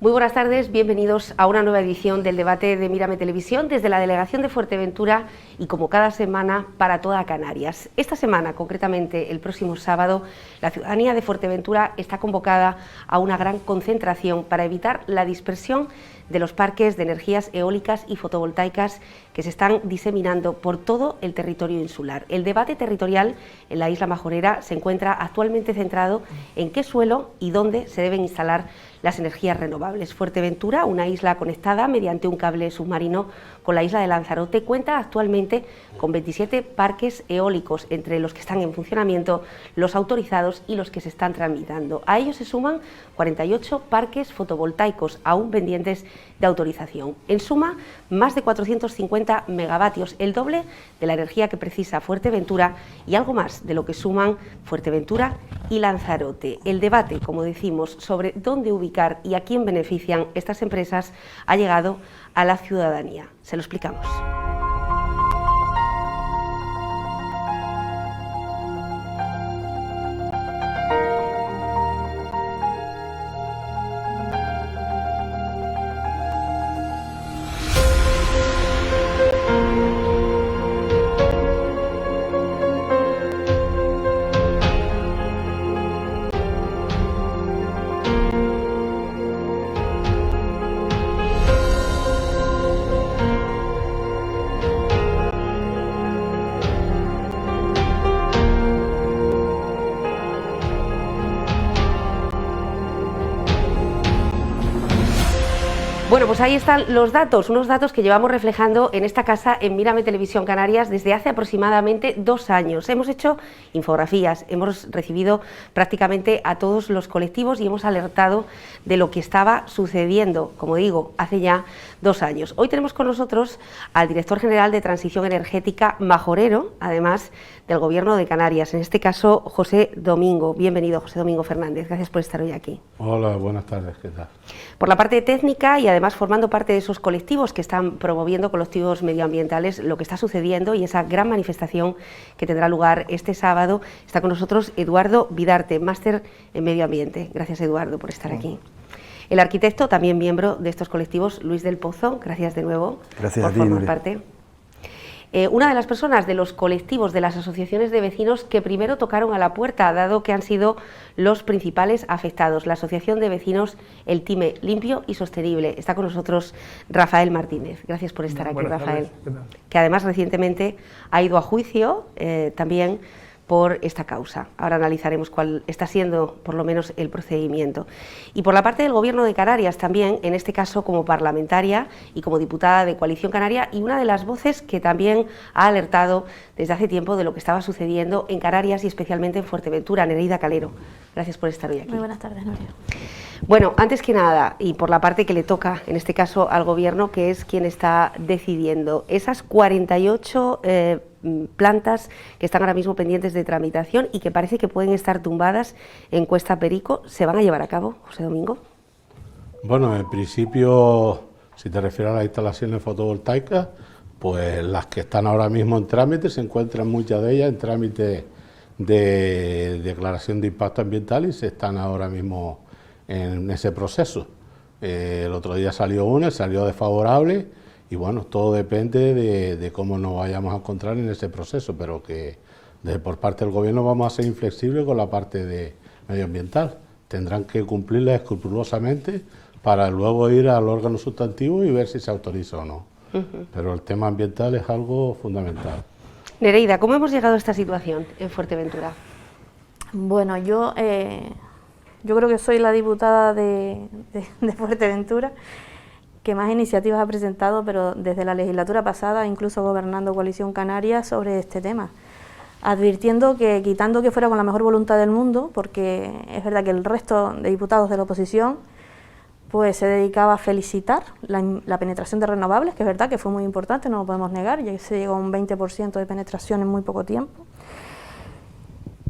Muy buenas tardes, bienvenidos a una nueva edición del debate de Mírame Televisión desde la Delegación de Fuerteventura y como cada semana para toda Canarias. Esta semana, concretamente el próximo sábado, la ciudadanía de Fuerteventura está convocada a una gran concentración para evitar la dispersión de los parques de energías eólicas y fotovoltaicas que se están diseminando por todo el territorio insular. El debate territorial en la isla Majorera se encuentra actualmente centrado en qué suelo y dónde se deben instalar las energías renovables. Fuerteventura, una isla conectada mediante un cable submarino con la isla de Lanzarote, cuenta actualmente con 27 parques eólicos, entre los que están en funcionamiento, los autorizados y los que se están tramitando. A ellos se suman 48 parques fotovoltaicos aún pendientes de autorización. En suma, más de 450 megavatios, el doble de la energía que precisa Fuerteventura y algo más de lo que suman Fuerteventura y Lanzarote. El debate, como decimos, sobre dónde ubicar y a quién benefician estas empresas ha llegado a la ciudadanía. Se lo explicamos. Bueno, pues ahí están los datos, unos datos que llevamos reflejando en esta casa en Mírame Televisión Canarias desde hace aproximadamente 2 años. Hemos hecho infografías, hemos recibido prácticamente a todos los colectivos y hemos alertado de lo que estaba sucediendo, como digo, hace ya 2 años. Hoy tenemos con nosotros al director general de Transición Energética majorero, además del Gobierno de Canarias, en este caso José Domingo. Bienvenido, José Domingo Fernández, gracias por estar hoy aquí. Hola, buenas tardes, ¿qué tal? Por la parte técnica y además formando parte de esos colectivos que están promoviendo colectivos medioambientales lo que está sucediendo y esa gran manifestación que tendrá lugar este sábado, está con nosotros Eduardo Vidarte, máster en Medio Ambiente. Gracias, Eduardo, por estar aquí. El arquitecto, también miembro de estos colectivos, Luis del Pozo, gracias de nuevo por formar parte. Una de las personas de los colectivos de las asociaciones de vecinos que primero tocaron a la puerta, dado que han sido los principales afectados, la Asociación de Vecinos El Time Limpio y Sostenible. Está con nosotros Rafael Martínez. Gracias por estar aquí, Rafael, que además recientemente ha ido a juicio también por esta causa. Ahora analizaremos cuál está siendo, por lo menos, el procedimiento. Y por la parte del Gobierno de Canarias también, en este caso como parlamentaria y como diputada de Coalición Canaria, y una de las voces que también ha alertado desde hace tiempo de lo que estaba sucediendo en Canarias y especialmente en Fuerteventura, Nereida Calero. Gracias por estar hoy aquí. Muy buenas tardes, Nuria. Bueno, antes que nada, y por la parte que le toca, en este caso al Gobierno, que es quien está decidiendo, esas 48 plantas que están ahora mismo pendientes de tramitación y que parece que pueden estar tumbadas en Cuesta Perico, ¿se van a llevar a cabo, José Domingo? Bueno, en principio, si te refieres a las instalaciones fotovoltaicas, pues las que están ahora mismo en trámite, se encuentran muchas de ellas en trámite de declaración de impacto ambiental y se están ahora mismo en ese proceso. El otro día salió una, salió desfavorable. Y bueno, todo depende de cómo nos vayamos a encontrar en ese proceso, pero que por parte del Gobierno vamos a ser inflexibles con la parte de medioambiental. Tendrán que cumplirla escrupulosamente para luego ir al órgano sustantivo y ver si se autoriza o no. Pero el tema ambiental es algo fundamental. Nereida, ¿cómo hemos llegado a esta situación en Fuerteventura? Bueno, yo creo que soy la diputada de Fuerteventura que más iniciativas ha presentado, pero desde la legislatura pasada, incluso gobernando Coalición Canaria, sobre este tema, advirtiendo que, quitando que fuera con la mejor voluntad del mundo, porque es verdad que el resto de diputados de la oposición pues se dedicaba a felicitar la penetración de renovables, que es verdad que fue muy importante, no lo podemos negar, ya se llegó a un 20% de penetración en muy poco tiempo.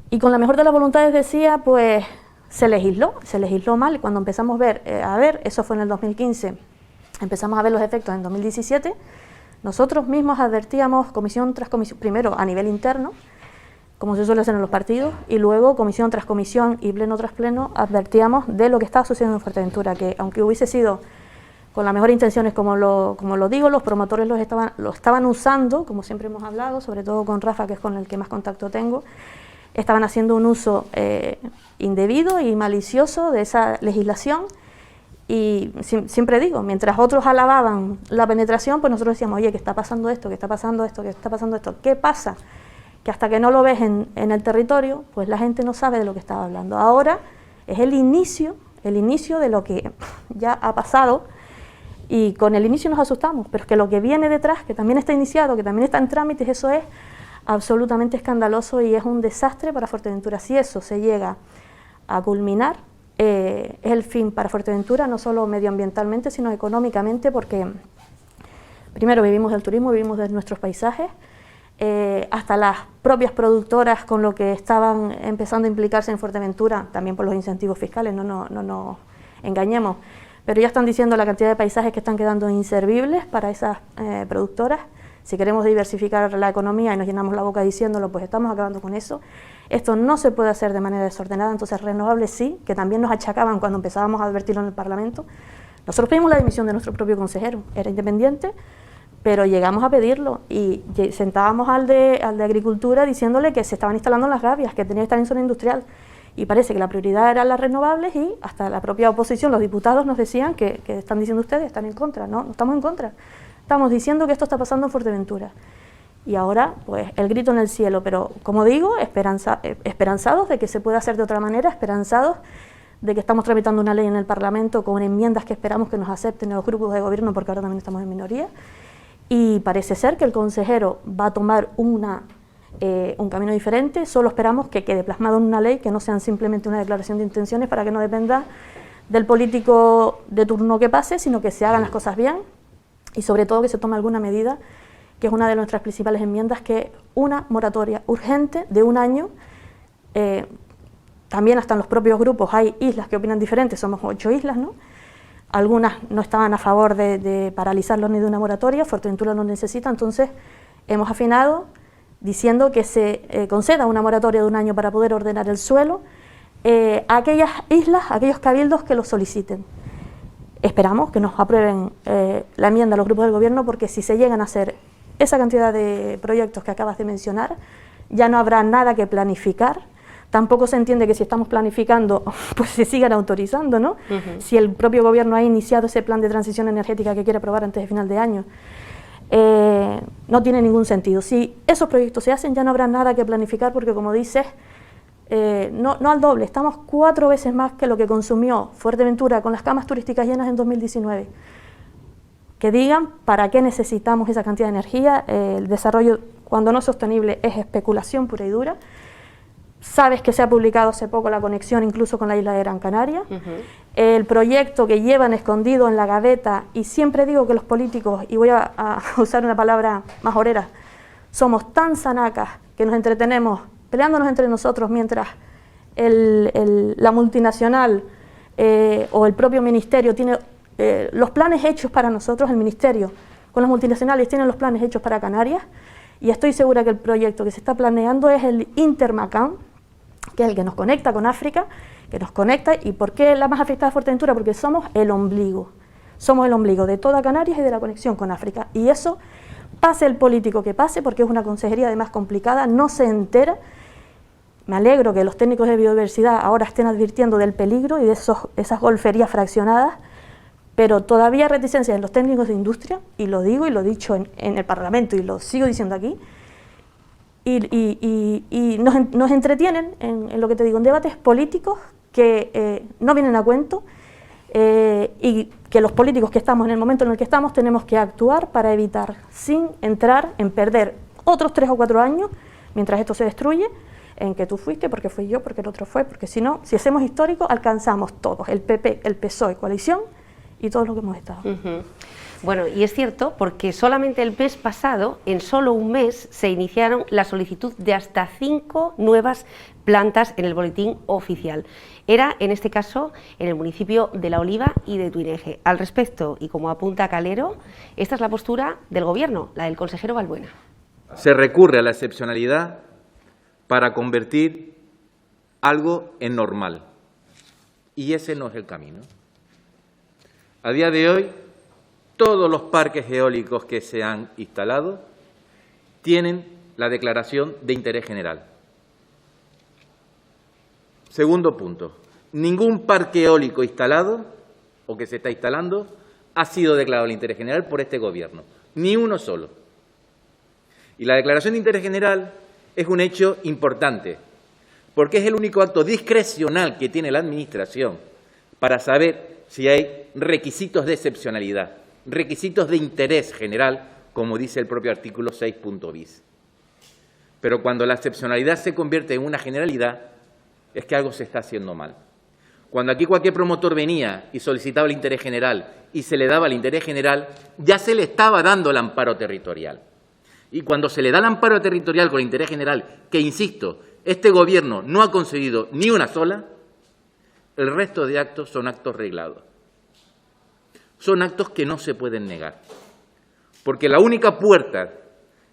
Y con la mejor de las voluntades, decía, pues se legisló mal, y cuando empezamos a ver, eso fue en el 2015, empezamos a ver los efectos en 2017, nosotros mismos advertíamos comisión tras comisión, primero a nivel interno, como se suele hacer en los partidos, y luego comisión tras comisión y pleno tras pleno advertíamos de lo que estaba sucediendo en Fuerteventura, que aunque hubiese sido con las mejores intenciones, como lo digo, los promotores lo estaban usando, como siempre hemos hablado, sobre todo con Rafa, que es con el que más contacto tengo, estaban haciendo un uso indebido y malicioso de esa legislación. Y siempre digo, mientras otros alababan la penetración, pues nosotros decíamos, oye, ¿qué está pasando esto? ¿Qué está pasando esto? ¿Qué está pasando esto? ¿Qué pasa? Que hasta que no lo ves en el territorio, pues la gente no sabe de lo que estaba hablando. Ahora es el inicio de lo que ya ha pasado, y con el inicio nos asustamos, pero es que lo que viene detrás, que también está iniciado, que también está en trámites, eso es absolutamente escandaloso y es un desastre para Fuerteventura. Si eso se llega a culminar, es el fin para Fuerteventura, no solo medioambientalmente, sino económicamente, porque primero vivimos del turismo, vivimos de nuestros paisajes, hasta las propias productoras con lo que estaban empezando a implicarse en Fuerteventura, también por los incentivos fiscales, no nos engañemos, pero ya están diciendo la cantidad de paisajes que están quedando inservibles para esas productoras. Si queremos diversificar la economía y nos llenamos la boca diciéndolo, pues estamos acabando con eso. Esto no se puede hacer de manera desordenada, entonces renovables sí, que también nos achacaban cuando empezábamos a advertirlo en el Parlamento. Nosotros pedimos la dimisión de nuestro propio consejero, era independiente, pero llegamos a pedirlo y sentábamos al de Agricultura diciéndole que se estaban instalando las gavias, que tenía que estar en zona industrial, y parece que la prioridad eran las renovables, y hasta la propia oposición, los diputados nos decían que están diciendo ustedes, están en contra. No estamos en contra, estamos diciendo que esto está pasando en Fuerteventura. Y ahora, pues, el grito en el cielo, pero como digo, esperanzados de que se pueda hacer de otra manera, esperanzados de que estamos tramitando una ley en el Parlamento con enmiendas que esperamos que nos acepten los grupos de gobierno, porque ahora también estamos en minoría, y parece ser que el consejero va a tomar un camino diferente. Solo esperamos que quede plasmado en una ley, que no sean simplemente una declaración de intenciones para que no dependa del político de turno que pase, sino que se hagan las cosas bien y sobre todo que se tome alguna medida, que es una de nuestras principales enmiendas, que una moratoria urgente de 1 año. También hasta en los propios grupos hay islas que opinan diferente, somos 8 islas, ¿no? Algunas no estaban a favor de paralizarlo ni de una moratoria, Fuerteventura lo necesita, entonces hemos afinado diciendo que se conceda una moratoria de 1 año para poder ordenar el suelo a aquellas islas, a aquellos cabildos que lo soliciten. Esperamos que nos aprueben la enmienda a los grupos del gobierno, porque si se llegan a hacer esa cantidad de proyectos que acabas de mencionar, ya no habrá nada que planificar. Tampoco se entiende que si estamos planificando, pues se sigan autorizando, ¿no? Si el propio gobierno ha iniciado ese plan de transición energética que quiere aprobar antes de final de año, no tiene ningún sentido. Si esos proyectos se hacen, ya no habrá nada que planificar, porque como dices, no al doble, estamos 4 veces más que lo que consumió Fuerteventura con las camas turísticas llenas en 2019. Que digan para qué necesitamos esa cantidad de energía. El desarrollo, cuando no es sostenible, es especulación pura y dura. Sabes que se ha publicado hace poco la conexión incluso con la isla de Gran Canaria. El proyecto que llevan escondido en la gaveta, y siempre digo que los políticos, y voy a usar una palabra más orera, somos tan sanacas que nos entretenemos peleándonos entre nosotros mientras la multinacional o el propio ministerio tiene los planes hechos para nosotros. El ministerio con las multinacionales tienen los planes hechos para Canarias, y estoy segura que el proyecto que se está planeando es el Intermacán, que es el que nos conecta con África, que nos conecta. ¿Y por qué la más afectada es Fuerteventura? Porque somos el ombligo de toda Canarias y de la conexión con África, y eso, pase el político que pase, porque es una consejería además complicada, no se entera. Me alegro que los técnicos de biodiversidad ahora estén advirtiendo del peligro y de esas golferías fraccionadas, pero todavía hay reticencias en los técnicos de industria, y lo digo y lo he dicho en el Parlamento y lo sigo diciendo aquí, y nos entretienen en lo que te digo, en debates políticos que no vienen a cuento, y que los políticos que estamos en el momento en el que estamos tenemos que actuar para evitar, sin entrar en perder otros 3 o 4 años mientras esto se destruye, en que tú fuiste, porque fui yo, porque el otro fue, porque si no, si hacemos histórico, alcanzamos todos, el PP, el PSOE, coalición, y todo lo que hemos estado. Bueno, y es cierto, porque solamente el mes pasado, en solo un mes, se iniciaron la solicitud de hasta 5 nuevas plantas en el boletín oficial. Era, en este caso, en el municipio de La Oliva y de Tuineje. Al respecto, y como apunta Calero, esta es la postura del Gobierno, la del consejero Balbuena. Se recurre a la excepcionalidad para convertir algo en normal. Y ese no es el camino. A día de hoy, todos los parques eólicos que se han instalado tienen la declaración de interés general. Segundo punto, ningún parque eólico instalado o que se está instalando ha sido declarado de interés general por este Gobierno, ni uno solo. Y la declaración de interés general es un hecho importante, porque es el único acto discrecional que tiene la Administración para saber si hay requisitos de excepcionalidad, requisitos de interés general, como dice el propio artículo 6.bis. Pero cuando la excepcionalidad se convierte en una generalidad, es que algo se está haciendo mal. Cuando aquí cualquier promotor venía y solicitaba el interés general y se le daba el interés general, ya se le estaba dando el amparo territorial. Y cuando se le da el amparo territorial con el interés general, que insisto, este Gobierno no ha conseguido ni una sola, el resto de actos son actos reglados. Son actos que no se pueden negar. Porque la única puerta,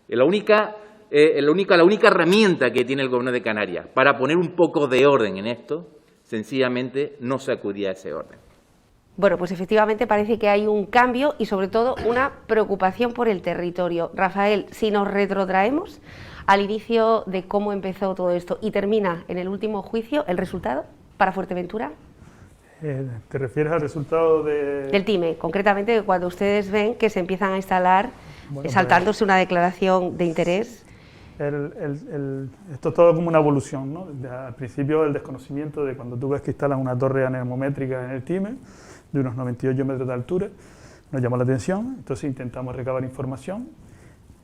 la única herramienta que tiene el Gobierno de Canarias para poner un poco de orden en esto, sencillamente no se acudía a ese orden. Bueno, pues efectivamente parece que hay un cambio y sobre todo una preocupación por el territorio. Rafael, si nos retrotraemos al inicio de cómo empezó todo esto y termina en el último juicio, ¿el resultado para Fuerteventura? ¿Te refieres al resultado del TIME, concretamente cuando ustedes ven que se empiezan a instalar, saltándose una declaración de interés? Esto es todo como una evolución, ¿no? Al principio el desconocimiento de cuando tú ves que instalan una torre anemométrica en el TIME de unos 98 metros de altura, nos llamó la atención, entonces intentamos recabar información,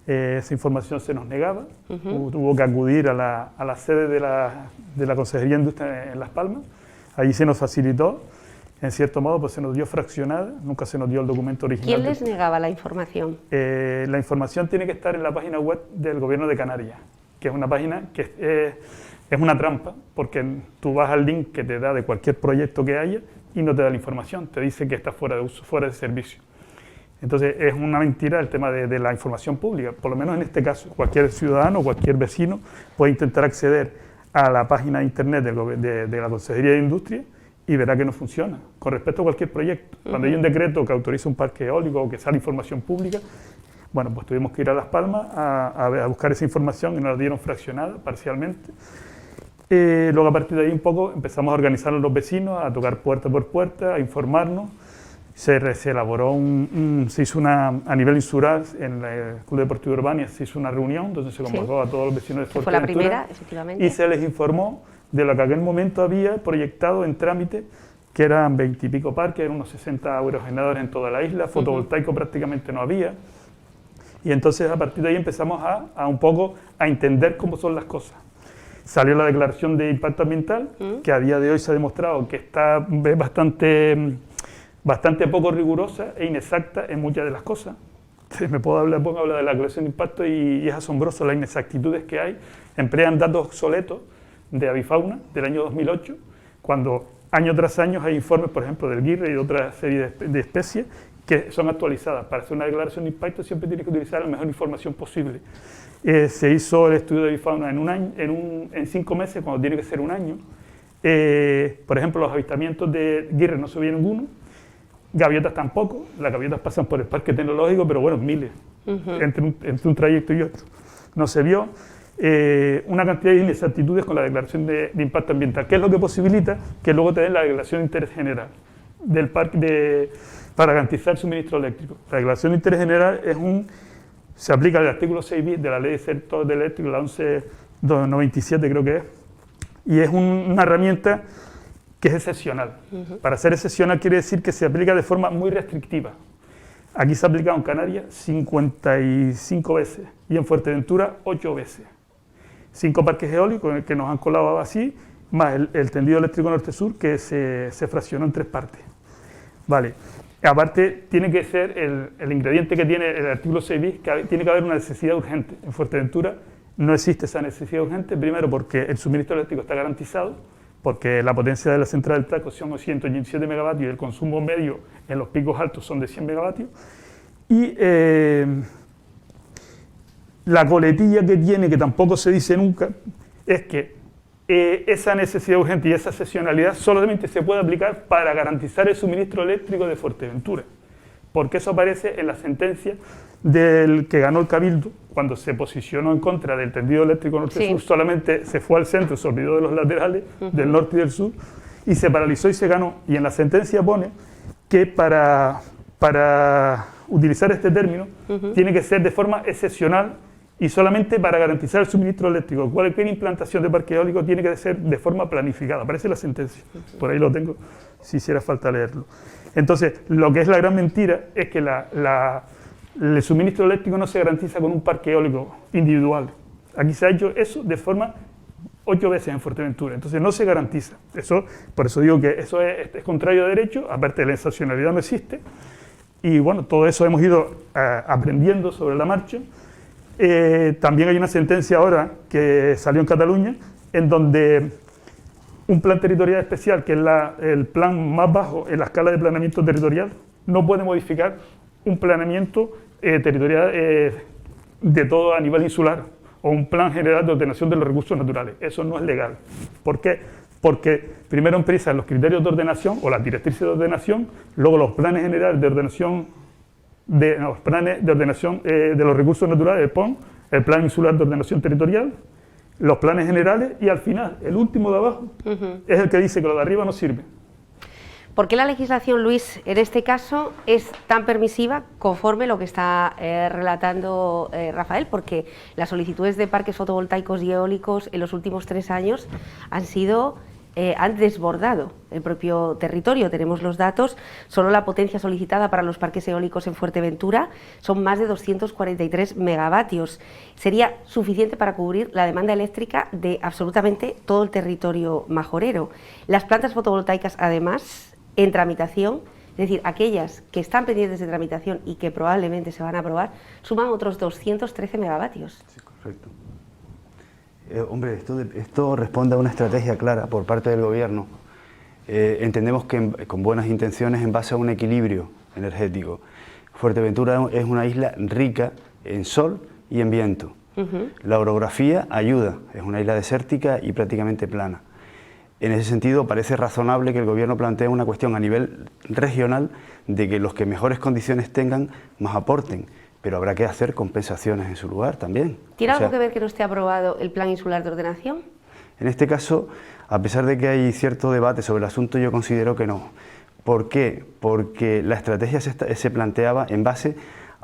esa información se nos negaba, hubo que acudir a la sede de la Consejería de Industria en Las Palmas, allí se nos facilitó, en cierto modo pues se nos dio fraccionada, nunca se nos dio el documento original. ¿Quién les negaba la información? La información tiene que estar en la página web del Gobierno de Canarias, que es una página que es una trampa, porque tú vas al link que te da de cualquier proyecto que haya y no te da la información, te dice que está fuera de uso, fuera de servicio. Entonces es una mentira el tema de la información pública, por lo menos en este caso, cualquier ciudadano, cualquier vecino puede intentar acceder a la página de internet de la Consejería de Industria y verá que no funciona, con respecto a cualquier proyecto. Cuando hay un decreto que autoriza un parque eólico o que sale información pública, bueno, pues tuvimos que ir a Las Palmas a buscar esa información y nos la dieron fraccionada, parcialmente. Luego a partir de ahí un poco empezamos a organizarnos los vecinos, a tocar puerta por puerta, a informarnos. Se elaboró se hizo a nivel insular, en el Club Deportivo Urbania se hizo una reunión donde se convocó a todos los vecinos de Fuerteventura. Fue la primera, efectivamente. Y se les informó de lo que en aquel momento había proyectado en trámite, que eran 20 y pico parques, eran unos 60 aerogeneradores en toda la isla, fotovoltaico prácticamente no había. Y entonces a partir de ahí empezamos a un poco a entender cómo son las cosas. Salió la declaración de impacto ambiental, que a día de hoy se ha demostrado que está bastante poco rigurosa e inexacta en muchas de las cosas. Pongo a hablar de la declaración de impacto y es asombroso las inexactitudes que hay. Emplean datos obsoletos de avifauna del año 2008, cuando año tras año hay informes, por ejemplo, del GIRRE y de otra serie de especies que son actualizadas. Para hacer una declaración de impacto siempre tienes que utilizar la mejor información posible. Se hizo el estudio de avifauna en 5 meses, cuando tiene que ser un año. Por ejemplo, los avistamientos de GIRRE no se vio ninguno, gaviotas tampoco, las gaviotas pasan por el parque tecnológico, pero bueno, miles, entre un trayecto y otro. No se vio una cantidad de inexactitudes con la declaración de impacto ambiental, que es lo que posibilita que luego te den la declaración de interés general del parque para garantizar el suministro eléctrico. La declaración de interés general se aplica al artículo 6 bis de la ley de sector eléctrico, la 11.297 creo que es, y es una herramienta que es excepcional. Para ser excepcional quiere decir que se aplica de forma muy restrictiva. Aquí se ha aplicado en Canarias 55 veces y en Fuerteventura 8 veces. 5 parques eólicos que nos han colado así, más el tendido eléctrico norte-sur que se fraccionó en 3 partes. Vale. Aparte, tiene que ser el ingrediente que tiene el artículo 6 bis, que tiene que haber una necesidad urgente. En Fuerteventura no existe esa necesidad urgente, primero porque el suministro eléctrico está garantizado, porque la potencia de la central del Taco son 117 megavatios y el consumo medio en los picos altos son de 100 megavatios. Y la coletilla que tiene, que tampoco se dice nunca, es que esa necesidad urgente y esa excepcionalidad solamente se puede aplicar para garantizar el suministro eléctrico de Fuerteventura, porque eso aparece en la sentencia del que ganó el Cabildo, cuando se posicionó en contra del tendido eléctrico norte-sur, solamente se fue al centro, se olvidó de los laterales, del norte y del sur, y se paralizó y se ganó. Y en la sentencia pone que para utilizar este término tiene que ser de forma excepcional y solamente para garantizar el suministro eléctrico. Cualquier implantación de parque eólico tiene que ser de forma planificada. Aparece la sentencia, por ahí lo tengo, si hiciera falta leerlo. Entonces, lo que es la gran mentira es que el suministro eléctrico no se garantiza con un parque eólico individual. Aquí se ha hecho eso de forma 8 veces en Fuerteventura, entonces no se garantiza. Por eso digo que eso es contrario a derecho, aparte de la excepcionalidad no existe, y bueno, todo eso hemos ido aprendiendo sobre la marcha. También hay una sentencia ahora que salió en Cataluña, en donde un plan territorial especial, que es el plan más bajo en la escala de planeamiento territorial, no puede modificar un planeamiento territorial de todo a nivel insular, o un plan general de ordenación de los recursos naturales. Eso no es legal. ¿Por qué? Porque primero empiezan los criterios de ordenación, o las directrices de ordenación, luego los planes generales de ordenación de los recursos naturales, el PON, el Plan Insular de Ordenación Territorial, los planes generales, y al final, el último de abajo, es el que dice que lo de arriba no sirve. ¿Por qué la legislación, Luis, en este caso es tan permisiva conforme lo que está relatando Rafael? Porque las solicitudes de parques fotovoltaicos y eólicos en los últimos 3 años han desbordado el propio territorio. Tenemos los datos, solo la potencia solicitada para los parques eólicos en Fuerteventura son más de 243 megavatios. Sería suficiente para cubrir la demanda eléctrica de absolutamente todo el territorio majorero. Las plantas fotovoltaicas, además, en tramitación, es decir, aquellas que están pendientes de tramitación y que probablemente se van a aprobar, suman otros 213 megavatios. Sí, correcto. Hombre, esto responde a una estrategia clara por parte del Gobierno. Entendemos que con buenas intenciones, en base a un equilibrio energético. Fuerteventura es una isla rica en sol y en viento. La orografía ayuda, es una isla desértica y prácticamente plana. En ese sentido, parece razonable que el Gobierno plantee una cuestión a nivel regional de que los que mejores condiciones tengan más aporten, pero habrá que hacer compensaciones en su lugar también. ¿Tiene algo que ver que no esté aprobado el Plan Insular de Ordenación? En este caso, a pesar de que hay cierto debate sobre el asunto, yo considero que no. ¿Por qué? Porque la estrategia se planteaba en base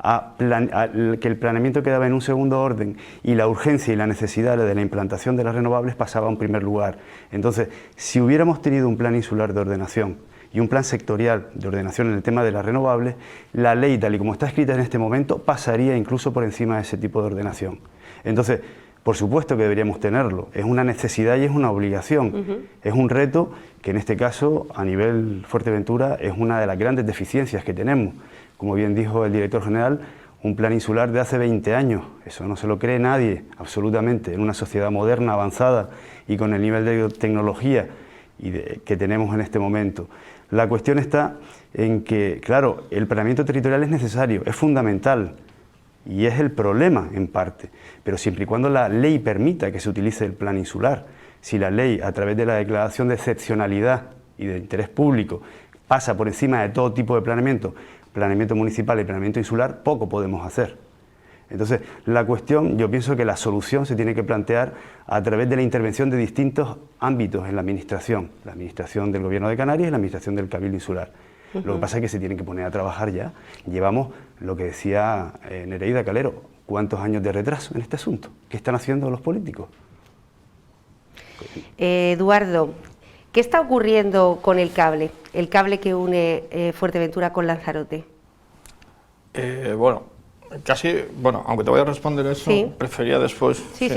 a que el planeamiento quedaba en un segundo orden y la urgencia y la necesidad de la implantación de las renovables pasaba a un primer lugar. Entonces, si hubiéramos tenido un plan insular de ordenación y un plan sectorial de ordenación en el tema de las renovables, la ley, tal y como está escrita en este momento, pasaría incluso por encima de ese tipo de ordenación. Entonces, por supuesto que deberíamos tenerlo, es una necesidad y es una obligación, es un reto que en este caso, a nivel Fuerteventura, es una de las grandes deficiencias que tenemos. Como bien dijo el director general, un plan insular de hace 20 años, eso no se lo cree nadie, absolutamente, en una sociedad moderna, avanzada y con el nivel de tecnología que tenemos en este momento. La cuestión está en que, claro, el planeamiento territorial es necesario, es fundamental y es el problema en parte, pero siempre y cuando la ley permita que se utilice el plan insular. Si la ley, a través de la declaración de excepcionalidad y de interés público, pasa por encima de todo tipo de planeamiento municipal y planeamiento insular, poco podemos hacer. Entonces, la cuestión, yo pienso que la solución se tiene que plantear a través de la intervención de distintos ámbitos en la administración del Gobierno de Canarias y la administración del Cabildo Insular. Lo que pasa es que se tienen que poner a trabajar ya. Llevamos, lo que decía Nereida Calero, ¿cuántos años de retraso en este asunto? ¿Qué están haciendo los políticos? Eduardo, ¿qué está ocurriendo con el cable que une Fuerteventura con Lanzarote? Aunque te voy a responder eso, sí. Prefería después. Sí.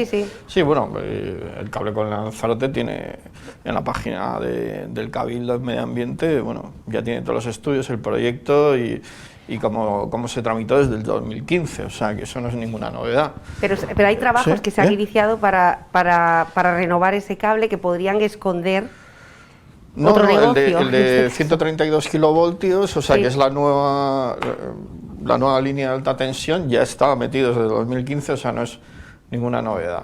Sí, el cable con Lanzarote tiene en la página del Cabildo de Medio Ambiente, ya tiene todos los estudios, el proyecto y cómo se tramitó desde el 2015, o sea que eso no es ninguna novedad. Pero hay trabajos que se han iniciado para renovar ese cable que podrían esconder otro negocio. El de 132 kilovoltios, o sea que es la nueva línea de alta tensión, ya estaba metido desde el 2015, o sea no ninguna novedad.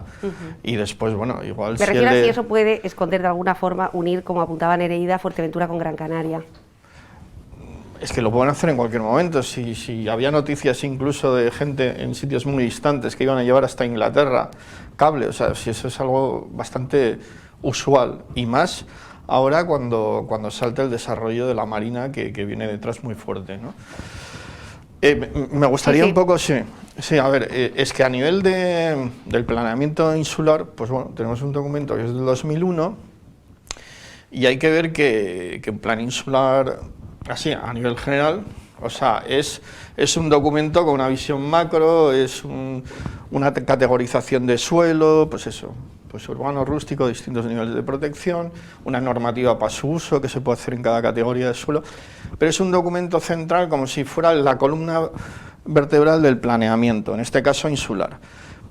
Y después, bueno, igual Me refiero a de... si eso puede esconder de alguna forma, unir, como apuntaba Nereida, Fuerteventura con Gran Canaria. Es que lo pueden hacer en cualquier momento. Si había noticias incluso de gente en sitios muy distantes que iban a llevar hasta Inglaterra cable, o sea, si eso es algo bastante usual, y más ahora cuando salta el desarrollo de la Marina que viene detrás muy fuerte, ¿no? Me gustaría un poco, sí, a ver, es que a nivel del planeamiento insular, pues bueno, tenemos un documento que es del 2001 y hay que ver que un plan insular, así, a nivel general, o sea, es un documento con una visión macro, es una categorización de suelo, pues eso, pues urbano, rústico, distintos niveles de protección, una normativa para su uso que se puede hacer en cada categoría de suelo, pero es un documento central como si fuera la columna vertebral del planeamiento, en este caso insular.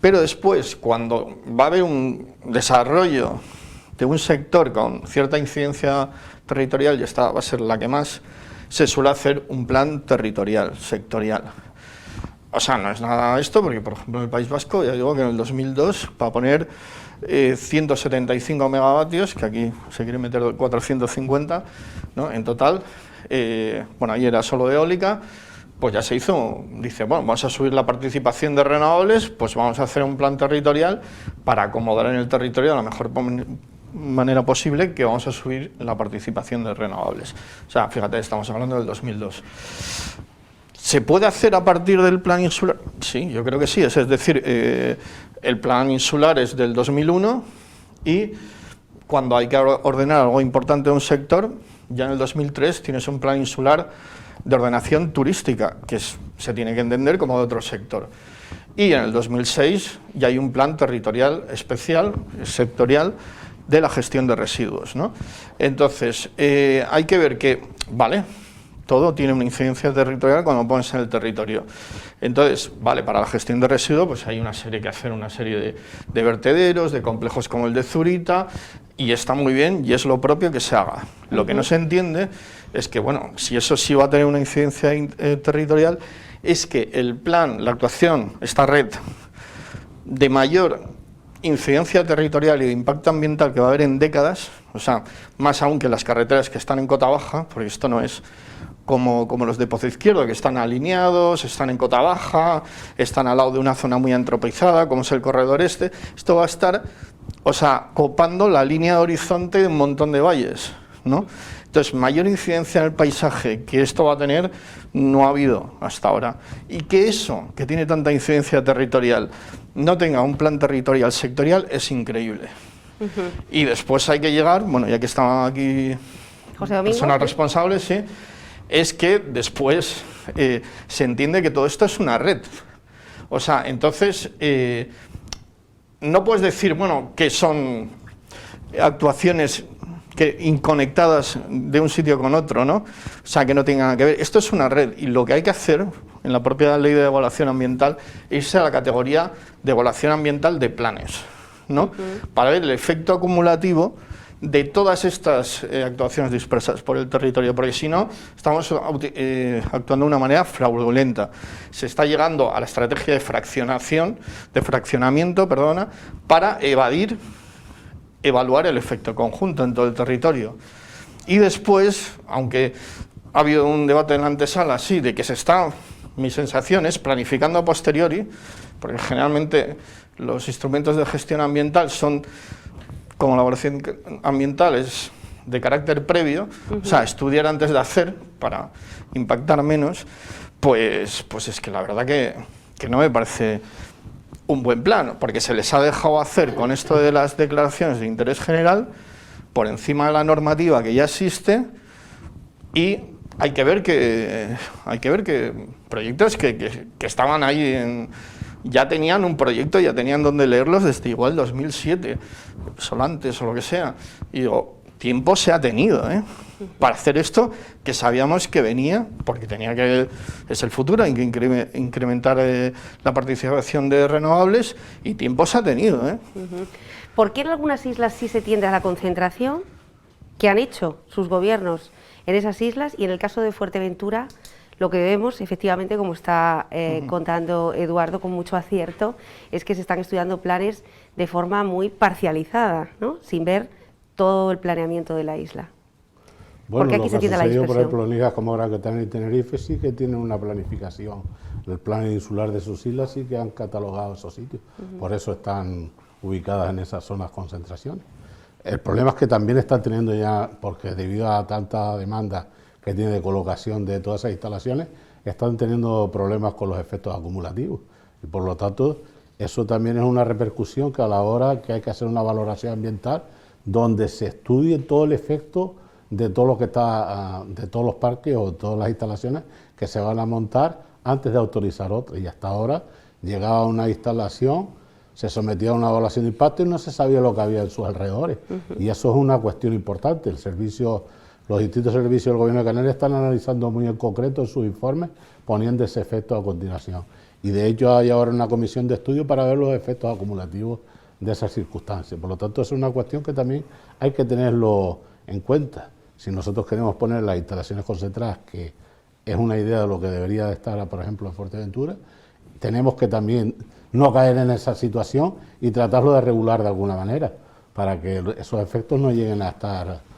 Pero después, cuando va a haber un desarrollo de un sector con cierta incidencia territorial, y esta va a ser la que más, se suele hacer un plan territorial, sectorial. O sea, no es nada esto, porque por ejemplo en el País Vasco, ya digo que en el 2002, para poner 175 megavatios, que aquí se quiere meter 450, ¿no? En total, bueno, ahí era solo eólica, pues ya se hizo, dice, bueno, vamos a subir la participación de renovables, pues vamos a hacer un plan territorial para acomodar en el territorio de la mejor manera posible, que vamos a subir la participación de renovables. O sea, fíjate, estamos hablando del 2002. ¿Se puede hacer a partir del plan insular? Sí, yo creo que sí. Es decir, el plan insular es del 2001 y cuando hay que ordenar algo importante de un sector, ya en el 2003 tienes un plan insular de ordenación turística, que se tiene que entender como de otro sector. Y en el 2006 ya hay un plan territorial especial, sectorial, de la gestión de residuos, ¿no? Entonces, hay que ver que, vale, todo tiene una incidencia territorial cuando pones en el territorio. Entonces, vale, para la gestión de residuos pues hay una serie que hacer, una serie de vertederos, de complejos como el de Zurita, y está muy bien y es lo propio que se haga. Lo que no se entiende es que, bueno, si eso sí va a tener una incidencia territorial, es que el plan, la actuación, esta red de mayor incidencia territorial y de impacto ambiental que va a haber en décadas, o sea, más aún que las carreteras que están en cota baja, porque esto no es como los de Pozo Izquierdo, que están alineados, están en cota baja, están al lado de una zona muy antropizada, como es el corredor este. Esto va a estar, o sea, copando la línea de horizonte de un montón de valles, ¿no? Entonces, mayor incidencia en el paisaje que esto va a tener, no ha habido hasta ahora. Y que eso, que tiene tanta incidencia territorial, no tenga un plan territorial sectorial, es increíble. Y después hay que llegar, bueno, ya que están aquí José Domingo, personas responsables, sí, es que después se entiende que todo esto es una red. O sea, entonces, no puedes decir, bueno, que son actuaciones inconectadas de un sitio con otro, ¿no? O sea, que no tengan nada que ver. Esto es una red y lo que hay que hacer en la propia ley de evaluación ambiental es irse a la categoría de evaluación ambiental de planes, ¿no? Para ver el efecto acumulativo de todas estas actuaciones dispersas por el territorio, porque si no, estamos actuando de una manera fraudulenta. Se está llegando a la estrategia de fraccionamiento, para evaluar el efecto conjunto en todo el territorio. Y después, aunque ha habido un debate en la antesala, sí, de que se está, mi sensación es, planificando a posteriori, porque generalmente los instrumentos de gestión ambiental son, como la evaluación ambiental es de carácter previo, o sea, estudiar antes de hacer para impactar menos, pues es que la verdad que no me parece un buen plan, porque se les ha dejado hacer con esto de las declaraciones de interés general por encima de la normativa que ya existe, y hay que ver que proyectos que estaban ahí ya tenían un proyecto, ya tenían donde leerlos desde igual 2007, Solantes o lo que sea. Y digo, tiempo se ha tenido, para hacer esto que sabíamos que venía, porque es el futuro, hay que incrementar la participación de renovables, y tiempo se ha tenido. ¿Por qué en algunas islas sí se tiende a la concentración? ¿Qué han hecho sus gobiernos en esas islas? Y en el caso de Fuerteventura, Lo que vemos, efectivamente, como está contando Eduardo con mucho acierto, es que se están estudiando planes de forma muy parcializada, ¿no?, sin ver todo el planeamiento de la isla. Bueno, Porque aquí se tiene la por dispersión. ejemplo, en islas como Gran Canaria y Tenerife sí que tienen una planificación. El plan insular de sus islas sí que han catalogado esos sitios. Por eso están ubicadas en esas zonas concentraciones. El problema es que también están teniendo ya, porque debido a tanta demanda que tiene de colocación de todas esas instalaciones, están teniendo problemas con los efectos acumulativos. Y por lo tanto, eso también es una repercusión que a la hora que hay que hacer una valoración ambiental, donde se estudie todo el efecto de todo lo que está, de todos los parques o todas las instalaciones que se van a montar antes de autorizar otras. Y hasta ahora llegaba una instalación, se sometía a una evaluación de impacto y no se sabía lo que había en sus alrededores. Y eso es una cuestión importante. Los distintos servicios del Gobierno de Canarias están analizando muy en concreto en sus informes, poniendo ese efecto a continuación. Y de hecho hay ahora una comisión de estudio para ver los efectos acumulativos de esas circunstancias. Por lo tanto, es una cuestión que también hay que tenerlo en cuenta. Si nosotros queremos poner las instalaciones concentradas, que es una idea de lo que debería de estar, por ejemplo, en Fuerteventura, tenemos que también no caer en esa situación y tratarlo de regular de alguna manera, para que esos efectos no lleguen a estar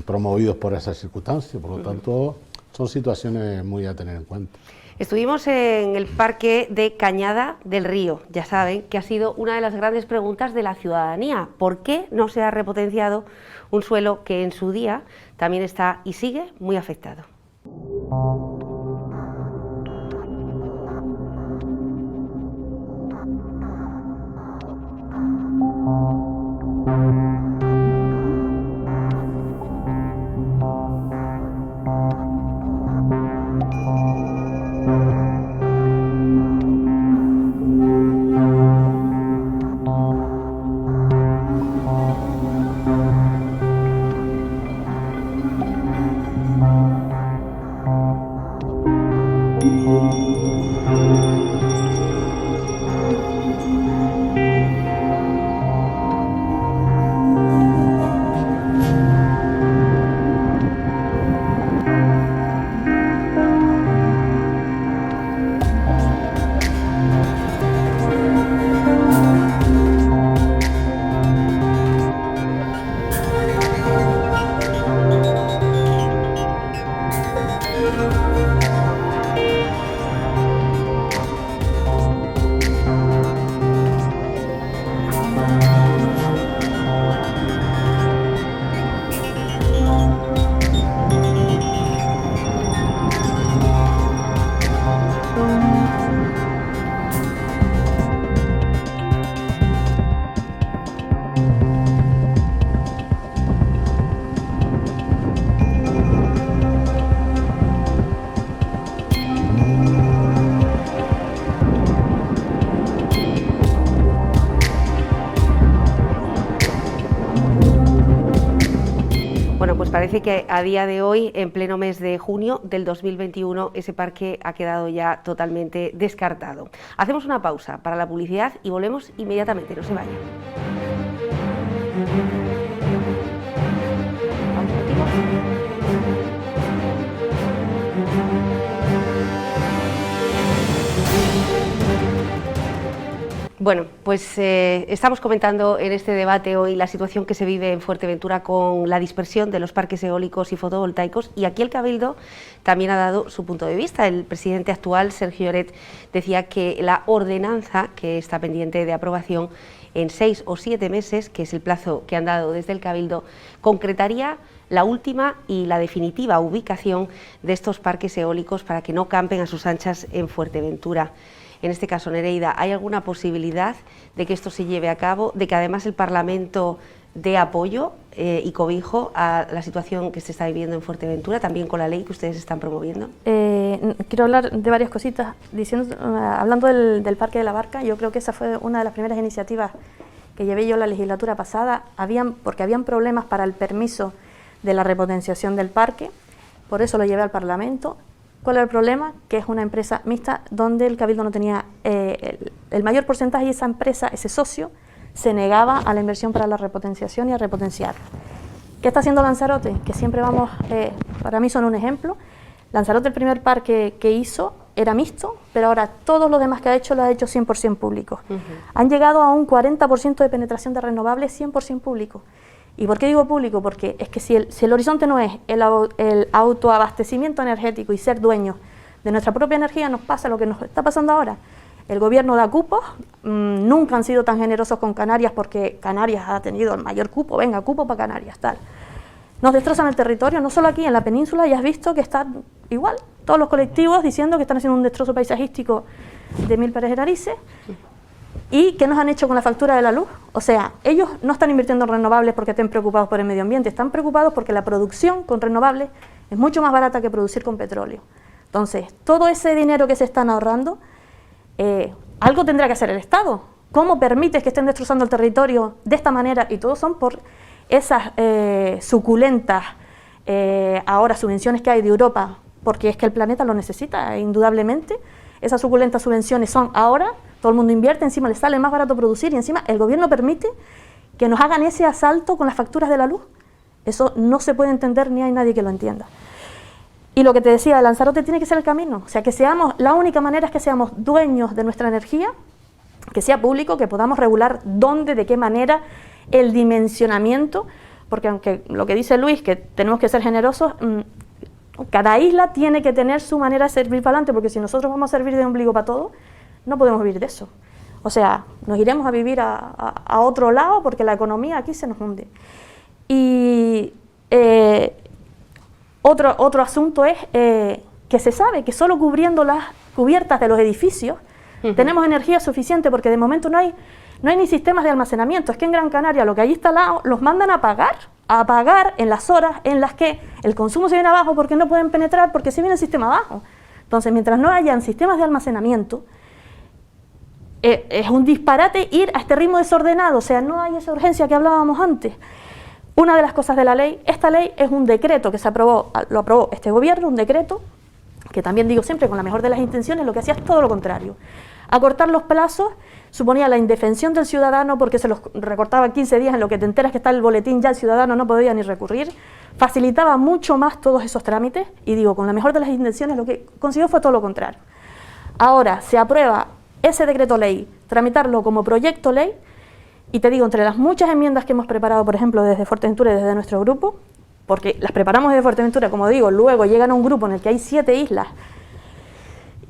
promovidos por esas circunstancias. Por lo tanto, son situaciones muy a tener en cuenta. Estuvimos en el Parque de Cañada del Río. Ya saben que ha sido una de las grandes preguntas de la ciudadanía. ¿Por qué no se ha repotenciado un suelo que en su día también está y sigue muy afectado? Bueno, pues parece que a día de hoy, en pleno mes de junio del 2021, ese parque ha quedado ya totalmente descartado. Hacemos una pausa para la publicidad y volvemos inmediatamente, no se vayan. Bueno, pues estamos comentando en este debate hoy la situación que se vive en Fuerteventura con la dispersión de los parques eólicos y fotovoltaicos, y aquí el Cabildo también ha dado su punto de vista. El presidente actual, Sergio Lloret, decía que la ordenanza, que está pendiente de aprobación en 6 o 7 meses, que es el plazo que han dado desde el Cabildo, concretaría la última y la definitiva ubicación de estos parques eólicos para que no campen a sus anchas en Fuerteventura. En este caso, Nereida, ¿hay alguna posibilidad de que esto se lleve a cabo, de que además el Parlamento dé apoyo y cobijo a la situación que se está viviendo en Fuerteventura, también con la ley que ustedes están promoviendo? Quiero hablar de varias cositas. Hablando del Parque de la Barca, yo creo que esa fue una de las primeras iniciativas que llevé yo la legislatura pasada, porque habían problemas para el permiso de la repotenciación del parque, por eso lo llevé al Parlamento. ¿Cuál era el problema? Que es una empresa mixta donde el Cabildo no tenía el mayor porcentaje, y esa empresa, ese socio, se negaba a la inversión para la repotenciación y a repotenciar. ¿Qué está haciendo Lanzarote? Que siempre vamos, para mí son un ejemplo. Lanzarote, el primer parque que hizo, era mixto, pero ahora todos los demás que ha hecho lo ha hecho 100% público. Han llegado a un 40% de penetración de renovables 100% público. ¿Y por qué digo público? Porque es que si el horizonte no es el autoabastecimiento energético y ser dueños de nuestra propia energía, nos pasa lo que nos está pasando ahora. El gobierno da cupos, nunca han sido tan generosos con Canarias porque Canarias ha tenido el mayor cupo, venga, cupo para Canarias, tal. Nos destrozan el territorio, no solo aquí en la península, ya has visto que están igual, todos los colectivos diciendo que están haciendo un destrozo paisajístico de mil pares de narices. ¿Y qué nos han hecho con la factura de la luz? O sea, ellos no están invirtiendo en renovables porque estén preocupados por el medio ambiente, están preocupados porque la producción con renovables es mucho más barata que producir con petróleo. Entonces, todo ese dinero que se están ahorrando, algo tendrá que hacer el Estado. ¿Cómo permites que estén destrozando el territorio de esta manera? Y todos son por esas suculentas ahora subvenciones que hay de Europa, porque es que el planeta lo necesita, indudablemente. Esas suculentas subvenciones son ahora, todo el mundo invierte, encima les sale más barato producir y encima el gobierno permite que nos hagan ese asalto con las facturas de la luz. Eso no se puede entender ni hay nadie que lo entienda. Y lo que te decía, Lanzarote tiene que ser el camino, o sea, que seamos, la única manera es que seamos dueños de nuestra energía, que sea público, que podamos regular dónde, de qué manera, el dimensionamiento, porque aunque lo que dice Luis, que tenemos que ser generosos, cada isla tiene que tener su manera de servir para adelante, porque si nosotros vamos a servir de ombligo para todo, no podemos vivir de eso. O sea, nos iremos a vivir a otro lado porque la economía aquí se nos hunde. Y otro asunto es que se sabe que solo cubriendo las cubiertas de los edificios tenemos energía suficiente, porque de momento no hay ni sistemas de almacenamiento. Es que en Gran Canaria lo que hay instalado los mandan a pagar en las horas en las que el consumo se viene abajo porque no pueden penetrar, porque se viene el sistema abajo. Entonces, mientras no hayan sistemas de almacenamiento, es un disparate ir a este ritmo desordenado, o sea, no hay esa urgencia que hablábamos antes. Una de las cosas de la ley, esta ley es un decreto que lo aprobó este gobierno, un decreto que también digo siempre con la mejor de las intenciones, lo que hacía es todo lo contrario. Acortar los plazos suponía la indefensión del ciudadano porque se los recortaba 15 días en lo que te enteras que está el boletín, ya el ciudadano no podía ni recurrir, facilitaba mucho más todos esos trámites y digo, con la mejor de las intenciones lo que consiguió fue todo lo contrario. Ahora se aprueba ese decreto ley, tramitarlo como proyecto ley y te digo, entre las muchas enmiendas que hemos preparado, por ejemplo, desde Fuerteventura y desde nuestro grupo, porque las preparamos desde Fuerteventura, como digo, luego llegan a un grupo en el que hay 7 islas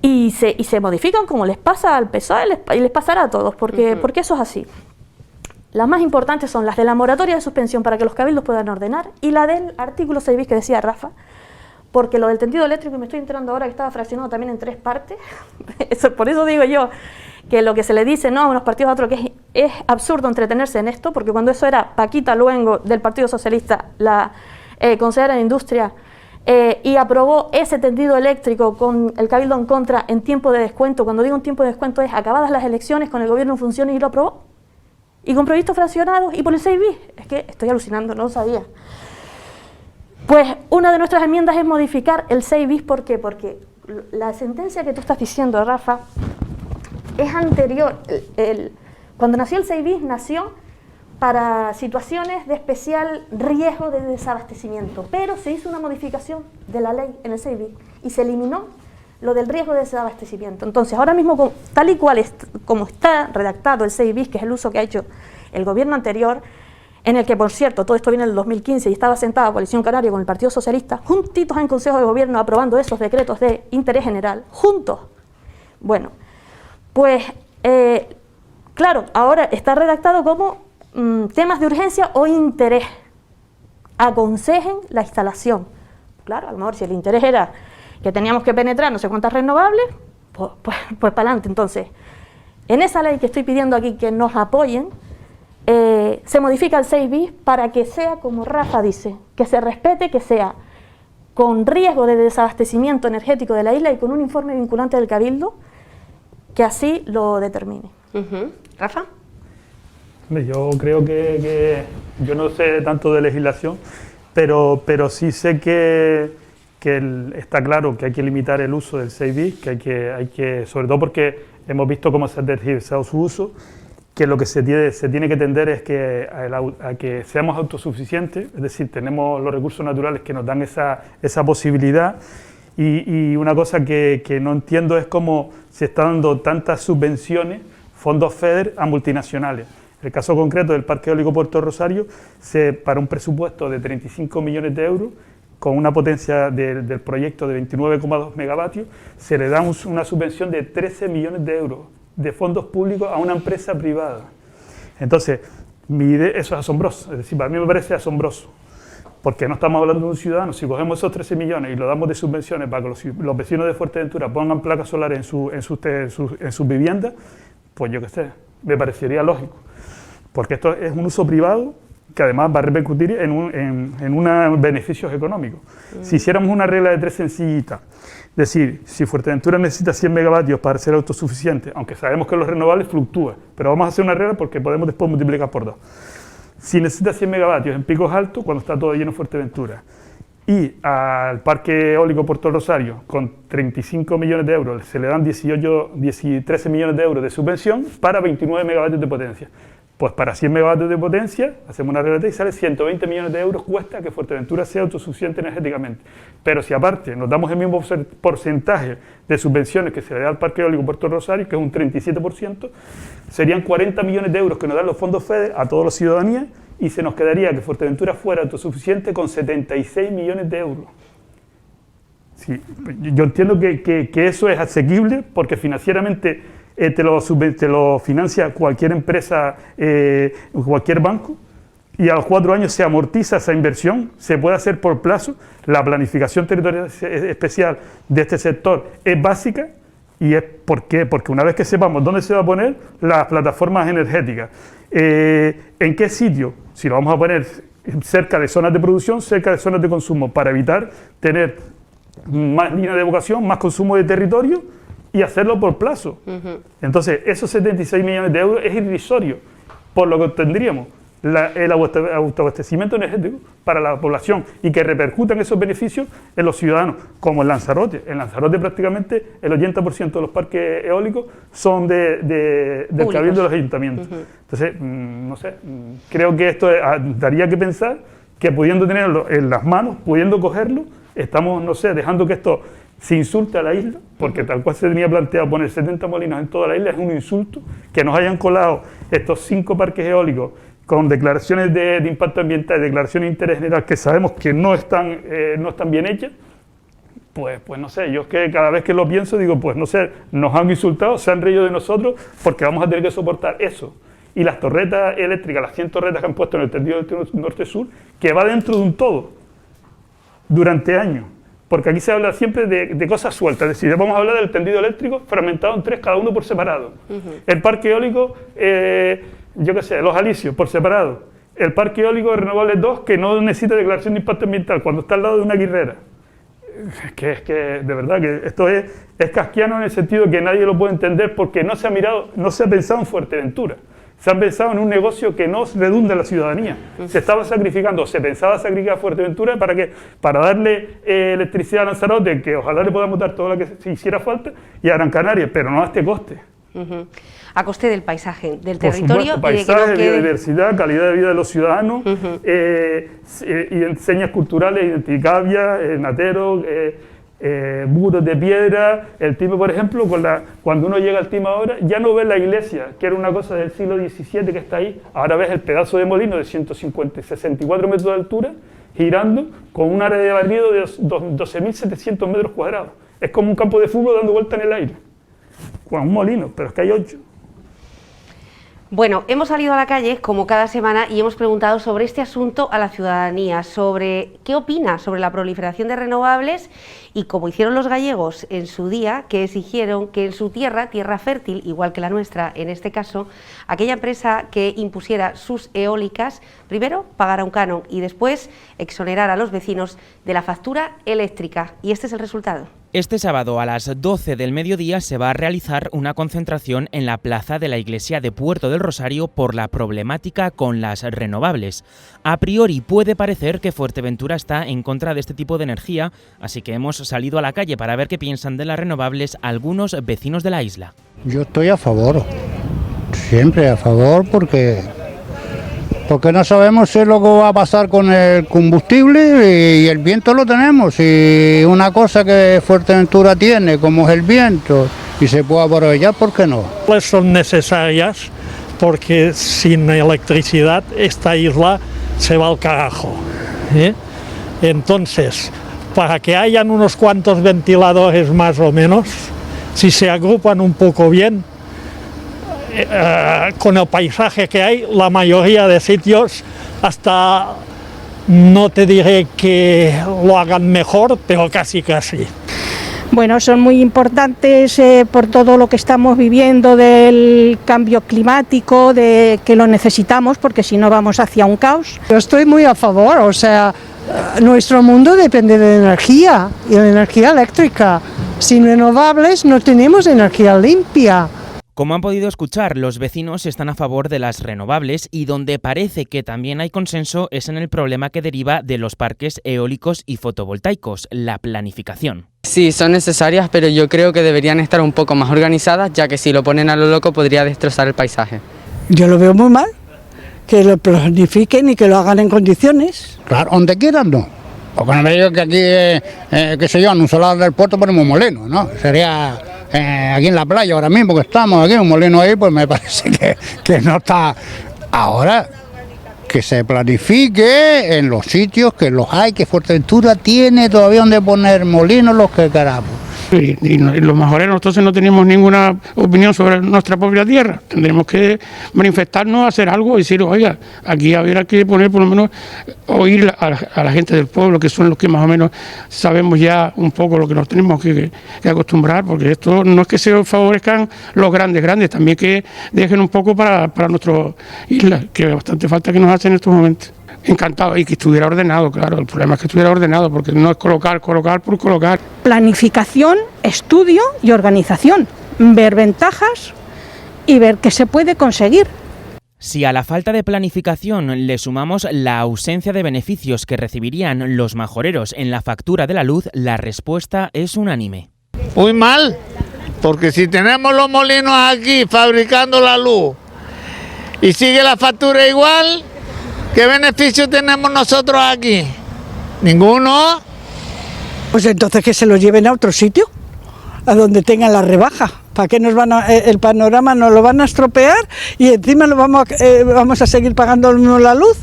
y se modifican como les pasa al PSOE y les pasará a todos, porque eso es así. Las más importantes son las de la moratoria de suspensión para que los cabildos puedan ordenar y la del artículo 6 bis que decía Rafa, porque lo del tendido eléctrico, y me estoy enterando ahora que estaba fraccionado también en 3 partes, por eso digo yo que lo que se le dice no a unos partidos a otros, que es absurdo entretenerse en esto, porque cuando eso era Paquita Luengo del Partido Socialista, la consejera de Industria, y aprobó ese tendido eléctrico con el cabildo en contra en tiempo de descuento. Cuando digo un tiempo de descuento es acabadas las elecciones, con el gobierno en funciones, y lo aprobó. Y con proyectos fraccionados y por el 6 bis. Es que estoy alucinando, no lo sabía. Pues una de nuestras enmiendas es modificar el 6 bis. ¿Por qué? Porque la sentencia que tú estás diciendo, Rafa, es anterior. Cuando nació el 6 bis, nació para situaciones de especial riesgo de desabastecimiento, pero se hizo una modificación de la ley en el 6 bis y se eliminó lo del riesgo de desabastecimiento. Entonces, ahora mismo, tal y cual como está redactado el 6 bis, que es el uso que ha hecho el gobierno anterior, en el que, por cierto, todo esto viene del 2015 y estaba sentada Coalición Canaria con el Partido Socialista, juntitos en Consejo de Gobierno aprobando esos decretos de interés general, juntos. Bueno, pues, claro, ahora está redactado como temas de urgencia o interés. Aconsejen la instalación. Claro, a lo mejor si el interés era que teníamos que penetrar no sé cuántas renovables, pues para adelante. Entonces, en esa ley que estoy pidiendo aquí que nos apoyen, se modifica el 6 bis para que sea como Rafa dice, que se respete, que sea con riesgo de desabastecimiento energético de la isla y con un informe vinculante del Cabildo que así lo determine. ¿Rafa? Yo creo que yo no sé tanto de legislación, pero sí sé que está claro que hay que limitar el uso del 6 bis, que hay que, sobre todo porque hemos visto cómo se ha tergiversado su uso, que lo que se tiene que tender es que a que seamos autosuficientes, es decir, tenemos los recursos naturales que nos dan esa posibilidad Y una cosa que no entiendo es cómo se están dando tantas subvenciones, fondos FEDER, a multinacionales. En el caso concreto del Parque Eólico Puerto Rosario, para un presupuesto de 35 millones de euros, con una potencia del proyecto de 29,2 megavatios, se le da una subvención de 13 millones de euros de fondos públicos a una empresa privada. Entonces, eso es asombroso, es decir, para mí me parece asombroso, porque no estamos hablando de un ciudadano. Si cogemos esos 13 millones y lo damos de subvenciones para que los vecinos de Fuerteventura pongan placas solares en sus viviendas, pues yo qué sé, me parecería lógico, porque esto es un uso privado que además va a repercutir en unos beneficios económicos. Si hiciéramos una regla de 3 sencillita, es decir, si Fuerteventura necesita 100 megavatios para ser autosuficiente, aunque sabemos que los renovables fluctúan, pero vamos a hacer una regla porque podemos después multiplicar por 2. Si necesita 100 megavatios en picos altos, cuando está todo lleno Fuerteventura, y al Parque Eólico Puerto Rosario, con 35 millones de euros, se le dan 13 millones de euros de subvención para 29 megavatios de potencia. Pues para 100 megavatios de potencia, hacemos una regla y sale 120 millones de euros cuesta que Fuerteventura sea autosuficiente energéticamente. Pero si aparte nos damos el mismo porcentaje de subvenciones que se le da al Parque Eólico Puerto Rosario, que es un 37%, serían 40 millones de euros que nos dan los fondos FEDER a toda la ciudadanía, y se nos quedaría que Fuerteventura fuera autosuficiente con 76 millones de euros. Sí, yo entiendo que eso es asequible porque financieramente te lo financia cualquier empresa, cualquier banco, y a los 4 años se amortiza esa inversión, se puede hacer por plazo. La planificación territorial especial de este sector es básica. ¿Y es por qué? Porque una vez que sepamos dónde se va a poner las plataformas energéticas, en qué sitio, si lo vamos a poner cerca de zonas de producción, cerca de zonas de consumo, para evitar tener más línea de evacuación, más consumo de territorio, y hacerlo por plazo. Entonces, esos 76 millones de euros es irrisorio, por lo que obtendríamos el autoabastecimiento energético para la población y que repercutan esos beneficios en los ciudadanos, como en Lanzarote. En Lanzarote prácticamente el 80% de los parques eólicos son del cabildo de los ayuntamientos. Entonces, no sé, creo que esto daría que pensar que pudiendo tenerlo en las manos, pudiendo cogerlo, estamos, no sé, dejando que esto se insulte a la isla, porque tal cual se tenía planteado poner 70 molinos en toda la isla, es un insulto. Que nos hayan colado estos 5 parques eólicos con declaraciones de impacto ambiental, declaraciones de interés general, que sabemos que no están bien hechas, pues no sé, yo es que cada vez que lo pienso digo, pues no sé, nos han insultado, se han reído de nosotros, porque vamos a tener que soportar eso. Y las torretas eléctricas, las 100 torretas que han puesto en el tendido norte-sur, que va dentro de un todo, durante años. Porque aquí se habla siempre de cosas sueltas, es decir, vamos a hablar del tendido eléctrico fragmentado en 3, cada uno por separado. El parque eólico, yo qué sé, los Alisios por separado. El parque eólico de Renovables 2, que no necesita declaración de impacto ambiental, cuando está al lado de una guirrera. Es que de verdad que esto es kafkiano en el sentido que nadie lo puede entender, porque no se ha pensado en Fuerteventura. Se han pensado en un negocio que no redunda en la ciudadanía. Se estaba sacrificando, se pensaba sacrificar a Fuerteventura ¿para qué? Para darle electricidad a Lanzarote, que ojalá le podamos dar toda la que se hiciera falta, y a Gran Canaria, pero no a este coste. A coste del paisaje, del Por territorio. Supuesto, paisaje, y de que no biodiversidad, calidad de vida de los ciudadanos, y señas culturales identificables, nateros, muros de piedra. El Time, por ejemplo, cuando uno llega al Time ahora, ya no ves la iglesia, que era una cosa del siglo XVII que está ahí. Ahora ves el pedazo de molino de 64 metros de altura, girando con un área de barrido de 12.700 metros cuadrados. Es como un campo de fútbol dando vuelta en el aire, con un molino, pero es que hay 8. Bueno, hemos salido a la calle, como cada semana, y hemos preguntado sobre este asunto a la ciudadanía, sobre qué opina sobre la proliferación de renovables, y como hicieron los gallegos en su día, que exigieron que en su tierra fértil, igual que la nuestra en este caso, aquella empresa que impusiera sus eólicas, primero pagara un canon y después exonerara a los vecinos de la factura eléctrica. Y este es el resultado. Este sábado a las 12 del mediodía se va a realizar una concentración en la plaza de la iglesia de Puerto del Rosario por la problemática con las renovables. A priori puede parecer que Fuerteventura está en contra de este tipo de energía, así que hemos salido a la calle para ver qué piensan de las renovables algunos vecinos de la isla. Yo estoy a favor, siempre a favor, porque porque no sabemos si es lo que va a pasar con el combustible y el viento lo tenemos. Y una cosa que Fuerteventura tiene, como es el viento, y se puede aprovechar, ¿por qué no? Son necesarias porque sin electricidad esta isla se va al carajo, ¿eh? Entonces, para que hayan unos cuantos ventiladores más o menos, si se agrupan un poco bien, con el paisaje que hay, la mayoría de sitios, hasta no te diré que lo hagan mejor, pero casi. Bueno, son muy importantes por todo lo que estamos viviendo del cambio climático, de que lo necesitamos, porque si no vamos hacia un caos. Yo estoy muy a favor, o sea, nuestro mundo depende de energía, y de energía eléctrica. Sin renovables no tenemos energía limpia. Como han podido escuchar, los vecinos están a favor de las renovables y donde parece que también hay consenso es en el problema que deriva de los parques eólicos y fotovoltaicos, la planificación. Sí, son necesarias, pero yo creo que deberían estar un poco más organizadas, ya que si lo ponen a lo loco podría destrozar el paisaje. Yo lo veo muy mal, que lo planifiquen y que lo hagan en condiciones. Claro, donde quieran no. Porque no me digo que aquí, qué sé yo, en un solar del puerto ponemos molino, ¿no? Sería aquí en la playa ahora mismo que estamos, aquí un molino ahí, pues me parece que no está. Ahora, que se planifique en los sitios que los hay, que Fuerteventura tiene todavía donde poner molinos los que queramos. Y los majoreros entonces no tenemos ninguna opinión sobre nuestra propia tierra. Tendremos que manifestarnos, hacer algo y decir, oiga, aquí habrá que poner por lo menos, oír a la gente del pueblo, que son los que más o menos sabemos ya un poco lo que nos tenemos que acostumbrar, porque esto no es que se favorezcan los grandes, también que dejen un poco para nuestra isla, que bastante falta que nos hacen en estos momentos. Encantado, y que estuviera ordenado, claro, el problema es que estuviera ordenado, porque no es colocar por colocar. Planificación, estudio y organización, ver ventajas y ver qué se puede conseguir. Si a la falta de planificación le sumamos la ausencia de beneficios que recibirían los majoreros en la factura de la luz, la respuesta es unánime. Muy mal, porque si tenemos los molinos aquí fabricando la luz y sigue la factura igual, ¿qué beneficio tenemos nosotros aquí? Ninguno. Pues entonces que se los lleven a otro sitio, a donde tengan la rebaja. ¿Para qué nos van el panorama nos lo van a estropear y encima lo vamos a seguir pagando la luz?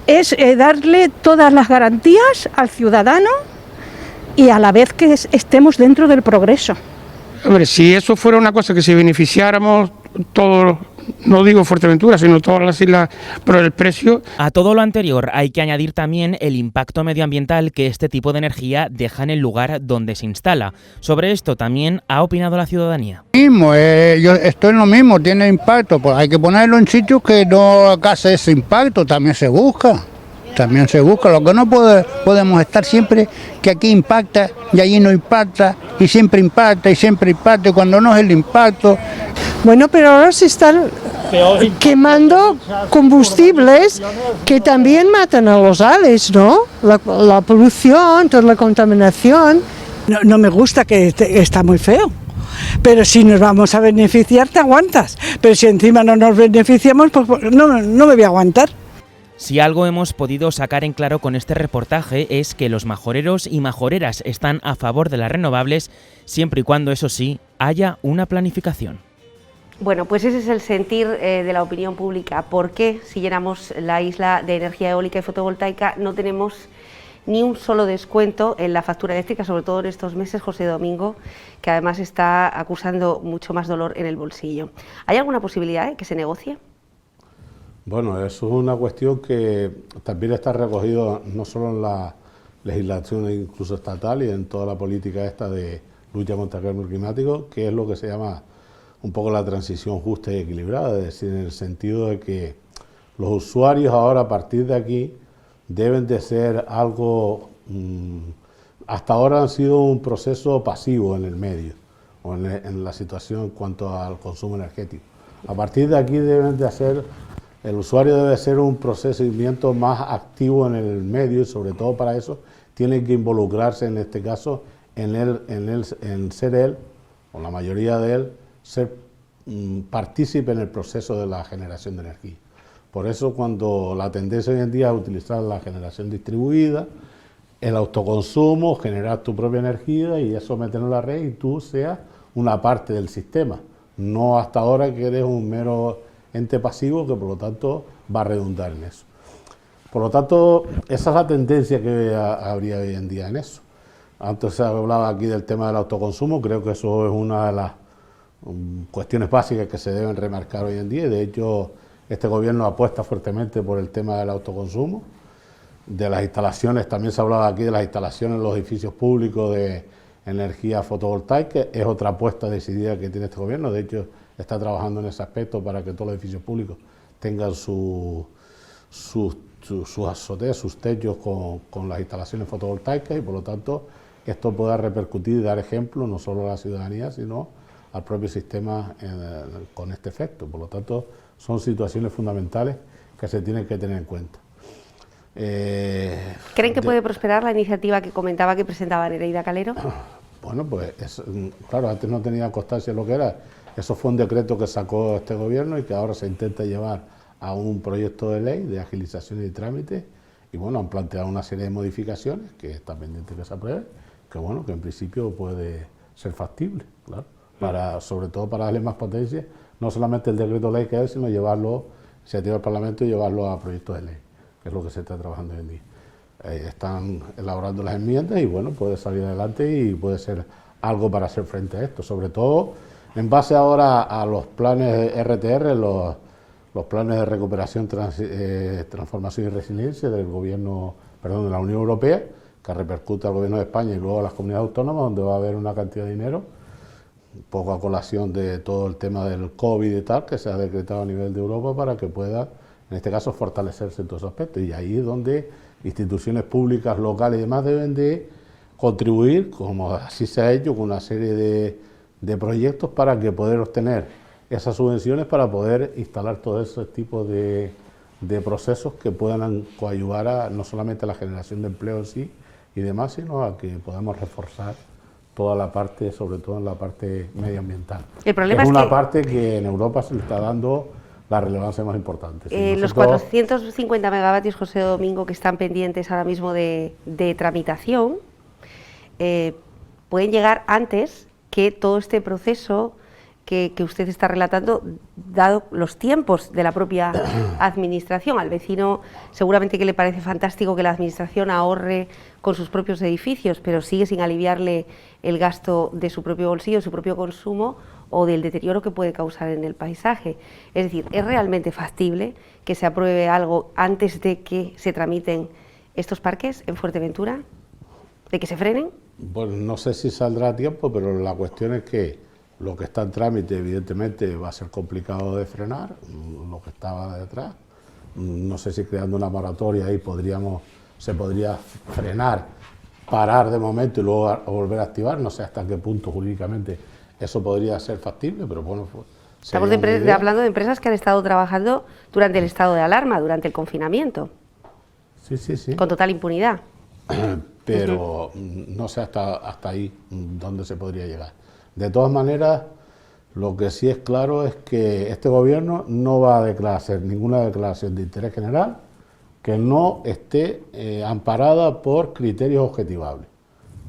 Es darle todas las garantías al ciudadano y a la vez que estemos dentro del progreso. Hombre, si eso fuera una cosa que si beneficiáramos todos, no digo Fuerteventura, sino todas las islas, pero el precio... A todo lo anterior hay que añadir también el impacto medioambiental que este tipo de energía deja en el lugar donde se instala. Sobre esto también ha opinado la ciudadanía. Yo estoy en lo mismo, tiene impacto, pues hay que ponerlo en sitios que no cause ese impacto, también se busca. Lo que no podemos estar siempre que aquí impacta y allí no impacta y siempre impacta y cuando no es el impacto. Bueno, pero ahora se están quemando combustibles que también matan a los ales, ¿no? La polución, toda la contaminación. No me gusta, que está muy feo. Pero si nos vamos a beneficiar, te aguantas. Pero si encima no nos beneficiamos, pues no me voy a aguantar. Si algo hemos podido sacar en claro con este reportaje es que los majoreros y majoreras están a favor de las renovables, siempre y cuando, eso sí, haya una planificación. Bueno, pues ese es el sentir de la opinión pública. ¿Por qué, si llenamos la isla de energía eólica y fotovoltaica, no tenemos ni un solo descuento en la factura eléctrica, sobre todo en estos meses, José Domingo, que además está acusando mucho más dolor en el bolsillo? ¿Hay alguna posibilidad de que se negocie? Bueno, eso es una cuestión que también está recogido no solo en la legislación incluso estatal y en toda la política esta de lucha contra el cambio climático, que es lo que se llama un poco la transición justa y equilibrada, es decir, en el sentido de que los usuarios ahora a partir de aquí deben de ser algo, hasta ahora han sido un proceso pasivo en el medio o en la situación en cuanto al consumo energético. A partir de aquí deben de hacer, el usuario debe ser un procedimiento más activo en el medio y sobre todo para eso tiene que involucrarse en este caso en ser él, o la mayoría de él, ser partícipe en el proceso de la generación de energía. Por eso cuando la tendencia hoy en día es utilizar la generación distribuida, el autoconsumo, generar tu propia energía y eso meterlo en la red y tú seas una parte del sistema, no hasta ahora que eres un mero ente pasivo que por lo tanto va a redundar en eso. Por lo tanto, esa es la tendencia que habría hoy en día en eso. Antes se hablaba aquí del tema del autoconsumo, creo que eso es una de las cuestiones básicas que se deben remarcar hoy en día y de hecho este gobierno apuesta fuertemente por el tema del autoconsumo. De las instalaciones, también se hablaba aquí de las instalaciones en los edificios públicos de energía fotovoltaica, es otra apuesta decidida que tiene este gobierno, de hecho está trabajando en ese aspecto para que todos los edificios públicos tengan sus azoteas, sus techos con las instalaciones fotovoltaicas y por lo tanto esto pueda repercutir y dar ejemplo no solo a la ciudadanía sino al propio sistema con este efecto. Por lo tanto son situaciones fundamentales que se tienen que tener en cuenta. ¿Creen que puede prosperar la iniciativa que comentaba que presentaba Nereida Calero? Bueno, pues claro, antes no tenía constancia de lo que era. Eso fue un decreto que sacó este gobierno y que ahora se intenta llevar a un proyecto de ley de agilización y trámite y bueno, han planteado una serie de modificaciones que está pendiente que se apruebe, que bueno, que en principio puede ser factible, claro, sobre todo para darle más potencia, no solamente el decreto de ley que es, sino llevarlo, iniciativa del Parlamento y llevarlo a proyectos de ley, que es lo que se está trabajando hoy en día. Están elaborando las enmiendas y bueno, puede salir adelante y puede ser algo para hacer frente a esto, sobre todo en base ahora a los planes RTR, los planes de recuperación, transformación y resiliencia del gobierno, perdón, de la Unión Europea, que repercute al gobierno de España y luego a las comunidades autónomas, donde va a haber una cantidad de dinero, un poco a colación de todo el tema del COVID y tal, que se ha decretado a nivel de Europa para que pueda, en este caso, fortalecerse en todos esos aspectos. Y ahí es donde instituciones públicas, locales y demás deben de contribuir, como así se ha hecho, con una serie de proyectos para que poder obtener esas subvenciones para poder instalar todo ese tipo de procesos que puedan coadyuvar a, no solamente a la generación de empleo en sí y demás, sino a que podamos reforzar toda la parte, sobre todo en la parte medioambiental. El problema es una que parte que en Europa se le está dando la relevancia más importante. Si los 450 megavatios, José Domingo, que están pendientes ahora mismo de tramitación, pueden llegar antes que todo este proceso que usted está relatando, dado los tiempos de la propia administración. Al vecino seguramente que le parece fantástico que la administración ahorre con sus propios edificios, pero sigue sin aliviarle el gasto de su propio bolsillo, su propio consumo o del deterioro que puede causar en el paisaje. Es decir, ¿es realmente factible que se apruebe algo antes de que se tramiten estos parques en Fuerteventura? ¿De que se frenen? Bueno, no sé si saldrá a tiempo, pero la cuestión es que lo que está en trámite evidentemente va a ser complicado de frenar, lo que estaba detrás. No sé si creando una moratoria ahí se podría frenar, parar de momento y luego volver a activar. No sé hasta qué punto jurídicamente eso podría ser factible, pero bueno. Estamos hablando de empresas que han estado trabajando durante el estado de alarma, durante el confinamiento. Sí, sí, sí. Con total impunidad. Pero no sé hasta ahí dónde se podría llegar. De todas maneras, lo que sí es claro es que este gobierno no va a hacer ninguna declaración de interés general que no esté amparada por criterios objetivables,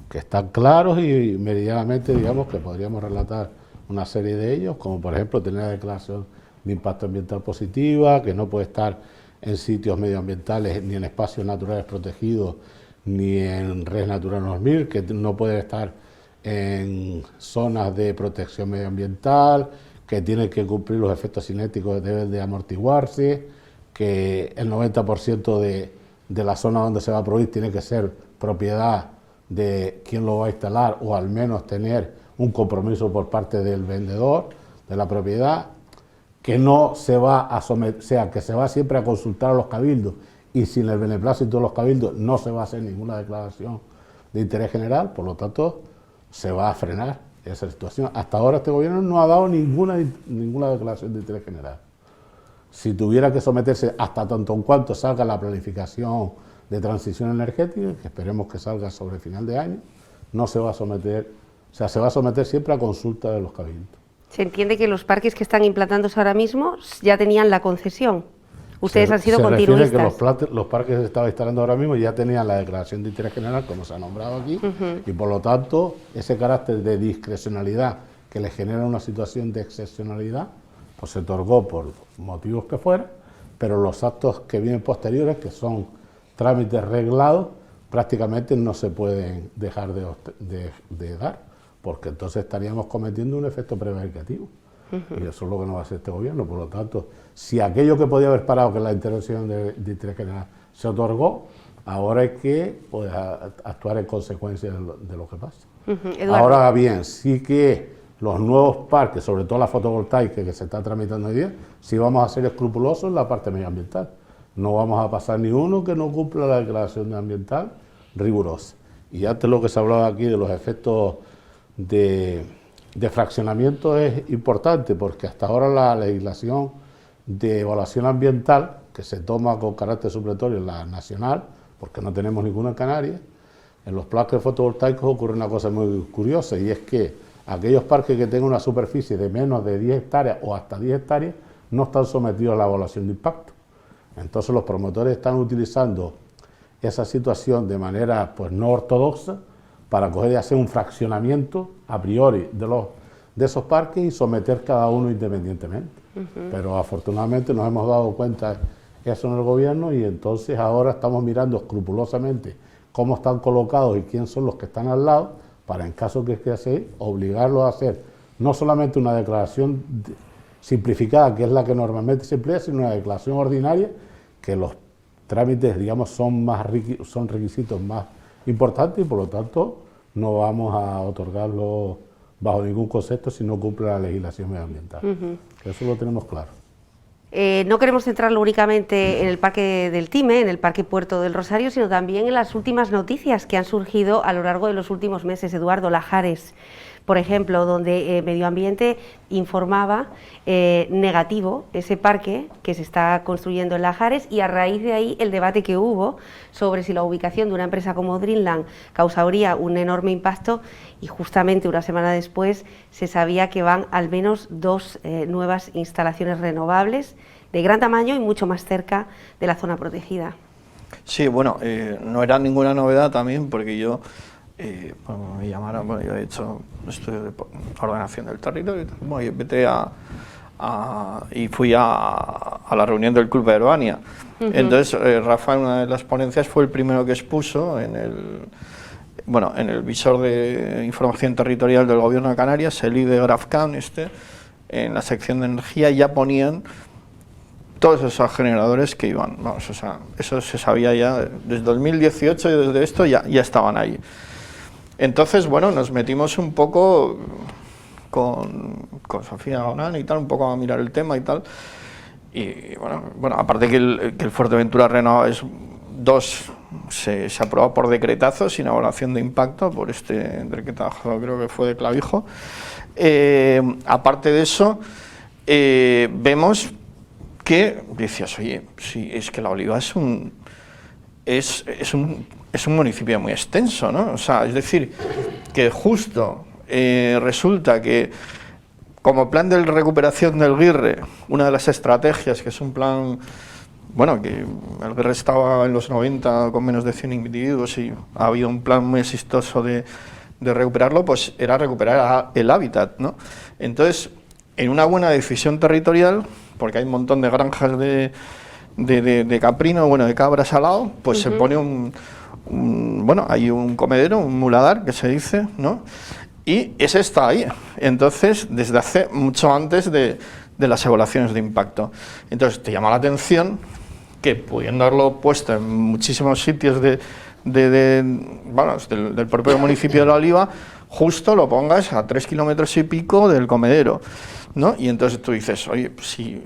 que están claros y meridianamente, digamos, que podríamos relatar una serie de ellos, como por ejemplo tener la declaración de impacto ambiental positiva, que no puede estar en sitios medioambientales ni en espacios naturales protegidos ni en Red Natura 2000, que no puede estar en zonas de protección medioambiental, que tienen que cumplir los efectos cinéticos, deben de amortiguarse, que el 90% de la zona donde se va a prohibir tiene que ser propiedad de quien lo va a instalar o al menos tener un compromiso por parte del vendedor de la propiedad, que no se va a someter, o sea, que se va siempre a consultar a los cabildos y sin el beneplácito de los cabildos no se va a hacer ninguna declaración de interés general, por lo tanto se va a frenar esa situación. Hasta ahora este gobierno no ha dado ninguna declaración de interés general. Si tuviera que someterse hasta tanto en cuanto salga la planificación de transición energética, que esperemos que salga sobre el final de año, no se va a someter, o sea, se va a someter siempre a consulta de los cabildos. Se entiende que los parques que están implantándose ahora mismo ya tenían la concesión. Ustedes han sido se continuistas. refiere que los parques que se estaban instalando ahora mismo ya tenían la declaración de interés general, como se ha nombrado aquí, y por lo tanto ese carácter de discrecionalidad que le genera una situación de excepcionalidad, pues se otorgó por motivos que fueran, pero los actos que vienen posteriores, que son trámites reglados, prácticamente no se pueden dejar de dar, porque entonces estaríamos cometiendo un efecto prevaricativo. Y eso es lo que no va a hacer este gobierno. Por lo tanto, si aquello que podía haber parado, que es la intervención de interés general, se otorgó, ahora hay que pues, actuar en consecuencia de lo que pasa. Ahora bien, sí que los nuevos parques, sobre todo la fotovoltaica que se está tramitando hoy día, sí vamos a ser escrupulosos en la parte medioambiental. No vamos a pasar ni uno que no cumpla la declaración ambiental rigurosa. Y antes lo que se hablaba aquí de los efectos de fraccionamiento es importante, porque hasta ahora la legislación de evaluación ambiental, que se toma con carácter supletorio en la nacional, porque no tenemos ninguna en Canarias, en los parques fotovoltaicos ocurre una cosa muy curiosa, y es que aquellos parques que tengan una superficie de menos de 10 hectáreas o hasta 10 hectáreas no están sometidos a la evaluación de impacto. Entonces los promotores están utilizando esa situación de manera pues no ortodoxa para coger y hacer un fraccionamiento a priori de esos parques y someter cada uno independientemente. Pero afortunadamente nos hemos dado cuenta de eso en el gobierno, y entonces ahora estamos mirando escrupulosamente cómo están colocados y quién son los que están al lado, para en caso que esté así, obligarlos a hacer no solamente una declaración simplificada, que es la que normalmente se emplea, sino una declaración ordinaria, que los trámites, digamos, son requisitos más importantes, y por lo tanto no vamos a otorgarlo bajo ningún concepto si no cumple la legislación medioambiental. Eso lo tenemos claro. No queremos centrarlo únicamente en el Parque del Time, en el Parque Puerto del Rosario, sino también en las últimas noticias que han surgido a lo largo de los últimos meses. Eduardo, Lajares, por ejemplo, donde Medio Ambiente informaba negativo ese parque que se está construyendo en Lajares, y a raíz de ahí el debate que hubo sobre si la ubicación de una empresa como Dreamland causaría un enorme impacto, y justamente una semana después se sabía que van al menos 2 nuevas instalaciones renovables de gran tamaño y mucho más cerca de la zona protegida. Sí, bueno, no era ninguna novedad también, porque yo me llamaron, bueno, yo he hecho estudio de ordenación del territorio, bueno, y vete y fui a la reunión del Club de Urbania. Entonces Rafa, en una de las ponencias, fue el primero que expuso en el visor de información territorial del Gobierno de Canarias, el ID GrafCam, en la sección de energía ya ponían todos esos generadores que iban, vamos, o sea, eso se sabía ya desde 2018, y desde esto ya estaban ahí. Entonces, bueno, nos metimos un poco con Sofía Gonán y tal, un poco a mirar el tema y tal. Y bueno, aparte que el Fuerteventura Renovables 2 se aprobó por decretazo, sin evaluación de impacto, por decretazo, creo que fue de Clavijo. Aparte de eso, vemos que dices, oye, sí, es que La Oliva es un municipio muy extenso, ¿no? O sea, es decir, que justo resulta que como plan de recuperación del Guirre, una de las estrategias, que es un plan, bueno, que el Guirre estaba en los 90 con menos de 100 individuos y ha habido un plan muy exitoso de recuperarlo, pues era recuperar el hábitat, ¿no? Entonces, en una buena decisión territorial, porque hay un montón de granjas de caprino, bueno, de cabras al lado, pues se pone hay un comedero, un muladar, que se dice, ¿no? Y ese está ahí. Entonces, desde hace mucho antes de las evaluaciones de impacto. Entonces, te llama la atención que, pudiendo haberlo puesto en muchísimos sitios del propio municipio de La Oliva, justo lo pongas a 3 kilómetros y pico del comedero, ¿no? Y entonces tú dices, oye, pues si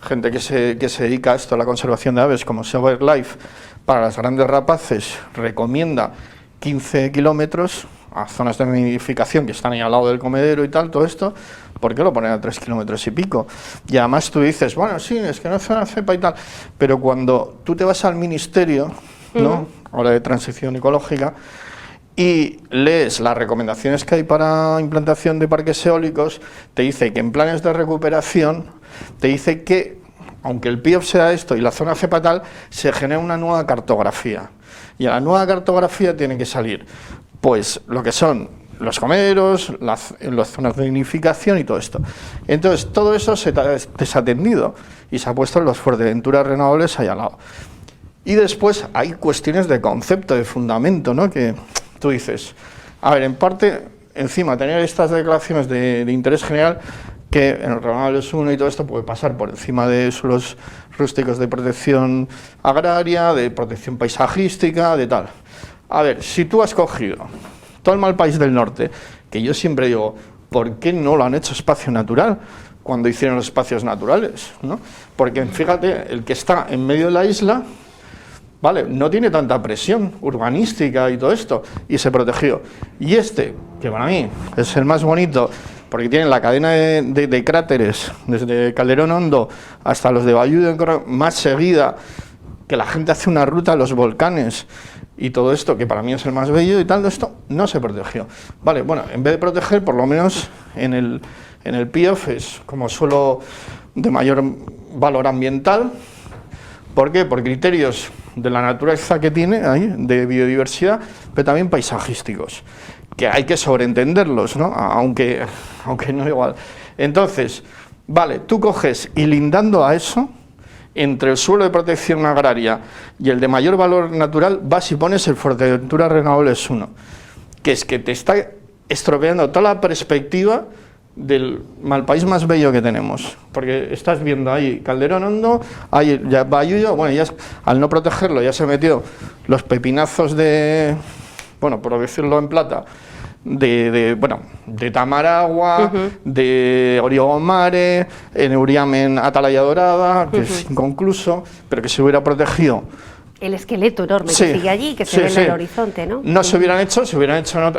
gente que se dedica a esto, a la conservación de aves, como SeaWildlife, para las grandes rapaces recomienda 15 kilómetros a zonas de nidificación que están ahí al lado del comedero y tal, todo esto, ¿por qué lo ponen a 3 kilómetros y pico? Y además tú dices, bueno, sí, es que no es zona cepa y tal, pero cuando tú te vas al Ministerio, ¿no? Ahora de Transición Ecológica, y lees las recomendaciones que hay para implantación de parques eólicos, te dice que en planes de recuperación, te dice que aunque el PIOF sea esto y la zona cepa tal, se genera una nueva cartografía. Y a la nueva cartografía tiene que salir, pues, lo que son los comederos, las zonas de nidificación y todo esto. Entonces, todo eso se ha desatendido y se ha puesto los Fuerteventura Renovables ahí al lado. Y después hay cuestiones de concepto, de fundamento, ¿no? Que tú dices, a ver, en parte, encima, tener estas declaraciones de interés general, que en el Renovables 1 y todo esto puede pasar por encima de suelos rústicos de protección agraria, de protección paisajística, de tal. A ver, si tú has cogido todo el mal país del norte, que yo siempre digo, ¿por qué no lo han hecho espacio natural cuando hicieron los espacios naturales, ¿no? Porque fíjate, el que está en medio de la isla, vale, no tiene tanta presión urbanística y todo esto, y se protegió. Y este, que para mí es el más bonito, porque tiene la cadena de cráteres, desde Calderón Hondo hasta los de Bayudo, más seguida, que la gente hace una ruta a los volcanes, y todo esto, que para mí es el más bello y tal, esto no se protegió. Vale, bueno, en vez de proteger, por lo menos en el PIOF es como suelo de mayor valor ambiental. ¿Por qué? Por criterios de la naturaleza que tiene ahí, de biodiversidad, pero también paisajísticos, que hay que sobreentenderlos, ¿no? Aunque no igual. Entonces, vale, tú coges y lindando a eso, entre el suelo de protección agraria y el de mayor valor natural, vas y pones el Fuerteventura Renovables 1, que es que te está estropeando toda la perspectiva del mal país más bello que tenemos, porque estás viendo ahí Calderón Hondo, ahí ya Bayudo, bueno, ya al no protegerlo ya se metió los pepinazos de, bueno, por decirlo en plata, de Tamaragua, de Oriogomare, en Euriamen Atalaya Dorada, que es inconcluso, pero que se hubiera protegido. El esqueleto enorme que sigue allí, que se ve en el horizonte, ¿no? No se hubieran hecho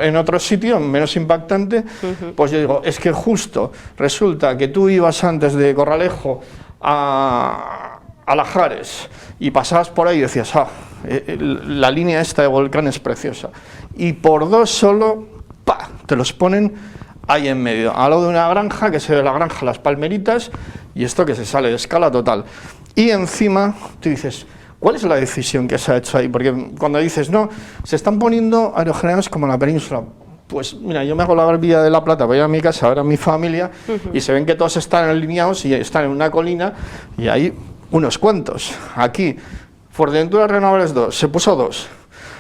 en otro sitio, menos impactante. Pues yo digo, es que justo resulta que tú ibas antes de Corralejo a Lajares y pasabas por ahí y decías, la línea esta de volcán es preciosa. Y por dos solo, ¡pa!, te los ponen ahí en medio, al lado de una granja, que se ve la granja Las Palmeritas, y esto que se sale de escala total. Y encima, tú dices, ¿cuál es la decisión que se ha hecho ahí? Porque cuando dices, no, se están poniendo aerogeneradores como en la península, pues mira, yo me hago la Vía de la Plata, voy a mi casa, a ver a mi familia, y se ven que todos están alineados y están en una colina, y hay unos cuantos. Aquí, Fuerteventura Renovables 2, se puso 2.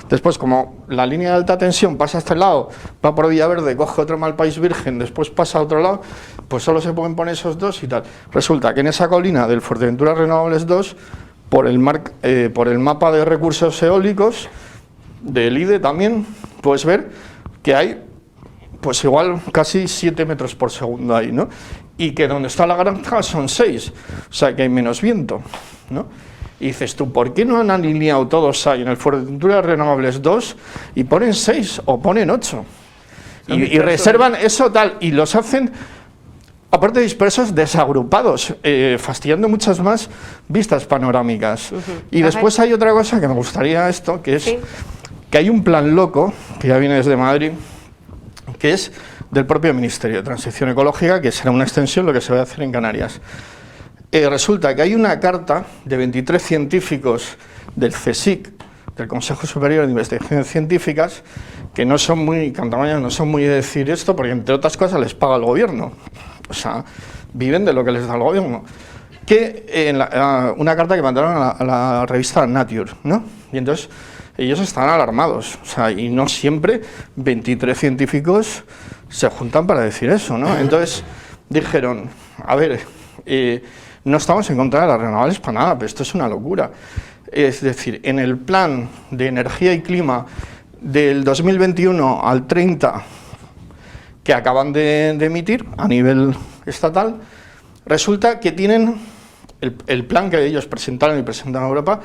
Después, como la línea de alta tensión pasa a este lado, va por Villaverde, coge otro mal país virgen, después pasa a otro lado, pues solo se pueden poner esos dos y tal. Resulta que en esa colina del Fuerteventura Renovables 2, por el mapa de recursos eólicos del IDE también, puedes ver que hay, pues igual, casi 7 metros por segundo ahí, ¿no? Y que donde está la granja son 6, o sea que hay menos viento, ¿no? Y dices tú, ¿por qué no han alineado todos ahí en el Fuerteventura Renovables 2 y ponen 6 o ponen 8? Y reservan eso tal, y los hacen, aparte dispersos, desagrupados, fastidiando muchas más vistas panorámicas. Y después hay otra cosa que me gustaría esto, que es que hay un plan loco, que ya viene desde Madrid, que es del propio Ministerio de Transición Ecológica, que será una extensión lo que se va a hacer en Canarias. Resulta que hay una carta de 23 científicos del CSIC, del Consejo Superior de Investigaciones Científicas, que no son muy cantamañas, no son muy de decir esto, porque entre otras cosas les paga el gobierno, o sea, viven de lo que les da el gobierno, que una carta que mandaron a la revista Nature, ¿no? Y entonces ellos están alarmados, o sea, y no siempre 23 científicos se juntan para decir eso, ¿no? Entonces dijeron, a ver, no estamos en contra de las renovables para nada, pero esto es una locura. Es decir, en el plan de energía y clima del 2021 al 30 que acaban de emitir a nivel estatal, resulta que tienen el plan que ellos presentaron y presentan a Europa,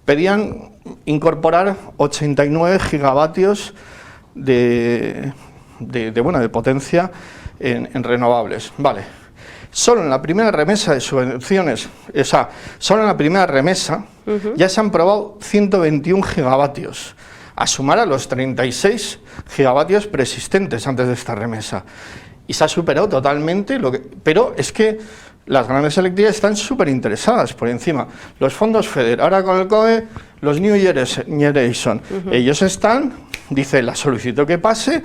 pedían incorporar 89 gigavatios de potencia en renovables. Vale. Solo en la primera remesa de subvenciones, o sea, solo en la primera remesa ya se han probado 121 gigavatios, a sumar a los 36 gigavatios preexistentes antes de esta remesa. Y se ha superado totalmente, pero es que las grandes electivas están súper interesadas por encima. Los fondos FEDER, ahora con el COE, los New Generation, ellos están, dice la solicitud que pase,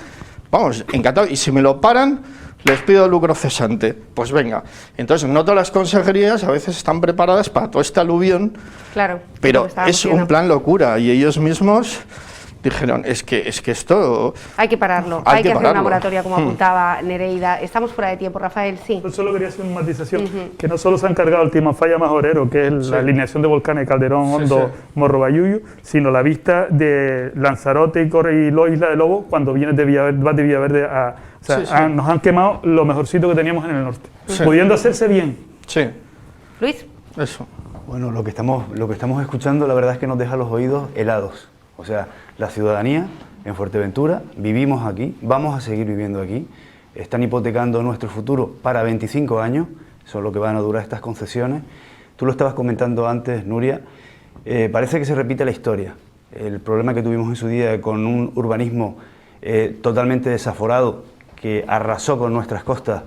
vamos, encantado, y si me lo paran, les pido lucro cesante. Pues venga. Entonces, no todas las consejerías a veces están preparadas para todo este aluvión, claro, pero es un plan locura, y ellos mismos dijeron, es que esto... Hay que pararlo, hay que hacer una moratoria, como apuntaba Nereida. Estamos fuera de tiempo, Rafael, sí. Yo solo quería hacer una matización, que no solo se ha encargado el Timafalla Majorero, que es la alineación de volcanes Calderón, Hondo, Morro Bayuyu, sino la vista de Lanzarote y Isla de Lobo, cuando vienes de Villaverde a... O sea, nos han quemado lo mejorcito que teníamos en el norte, pudiendo hacerse bien. Sí. Luis. Eso. Bueno, lo que estamos escuchando, la verdad es que nos deja los oídos helados. O sea, la ciudadanía en Fuerteventura, vivimos aquí, vamos a seguir viviendo aquí, están hipotecando nuestro futuro para 25 años, eso es lo que van a durar estas concesiones. Tú lo estabas comentando antes, Nuria, parece que se repite la historia. El problema que tuvimos en su día con un urbanismo totalmente desaforado, que arrasó con nuestras costas,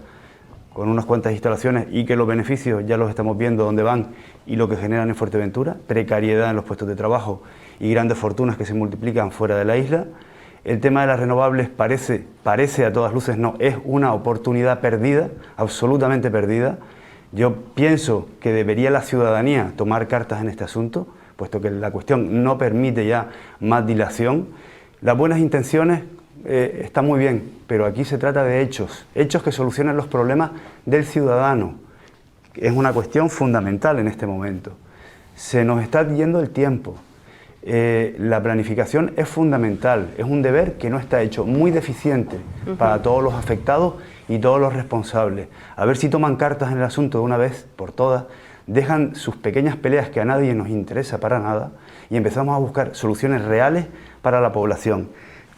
con unas cuantas instalaciones, y que los beneficios ya los estamos viendo dónde van y lo que generan en Fuerteventura, precariedad en los puestos de trabajo y grandes fortunas que se multiplican fuera de la isla. El tema de las renovables parece a todas luces no, es una oportunidad perdida, absolutamente perdida. Yo pienso que debería la ciudadanía tomar cartas en este asunto, puesto que la cuestión no permite ya más dilación. Las buenas intenciones están muy bien, pero aquí se trata de hechos que solucionen los problemas del ciudadano. Es una cuestión fundamental en este momento. Se nos está yendo el tiempo. La planificación es fundamental, es un deber que no está hecho, muy deficiente para todos los afectados y todos los responsables. A ver si toman cartas en el asunto de una vez por todas, dejan sus pequeñas peleas que a nadie nos interesa para nada y empezamos a buscar soluciones reales para la población.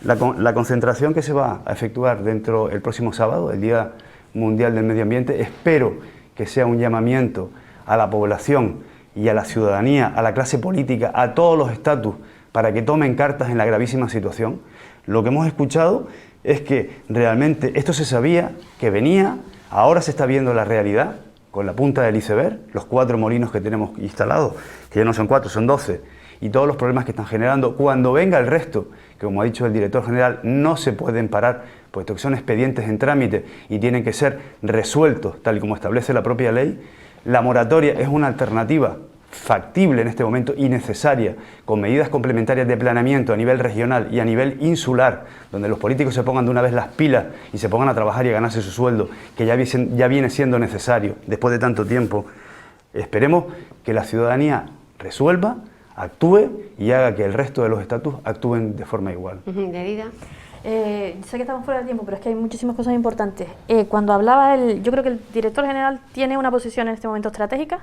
La concentración que se va a efectuar dentro el próximo sábado, el Día Mundial del Medio Ambiente, espero que sea un llamamiento a la población y a la ciudadanía, a la clase política, a todos los estatus, para que tomen cartas en la gravísima situación. Lo que hemos escuchado es que realmente esto se sabía, que venía, ahora se está viendo la realidad, con la punta del iceberg, los 4 molinos que tenemos instalados, que ya no son 4, son 12, y todos los problemas que están generando. Cuando venga el resto, que como ha dicho el director general, no se pueden parar, puesto que son expedientes en trámite y tienen que ser resueltos, tal y como establece la propia ley, la moratoria es una alternativa factible en este momento y necesaria, con medidas complementarias de planeamiento a nivel regional y a nivel insular, donde los políticos se pongan de una vez las pilas y se pongan a trabajar y a ganarse su sueldo, que ya viene siendo necesario después de tanto tiempo. Esperemos que la ciudadanía resuelva, actúe y haga que el resto de los estatus actúen de forma igual. Nereida. Sé que estamos fuera de tiempo, pero es que hay muchísimas cosas importantes. Cuando hablaba yo creo que el director general tiene una posición en este momento estratégica,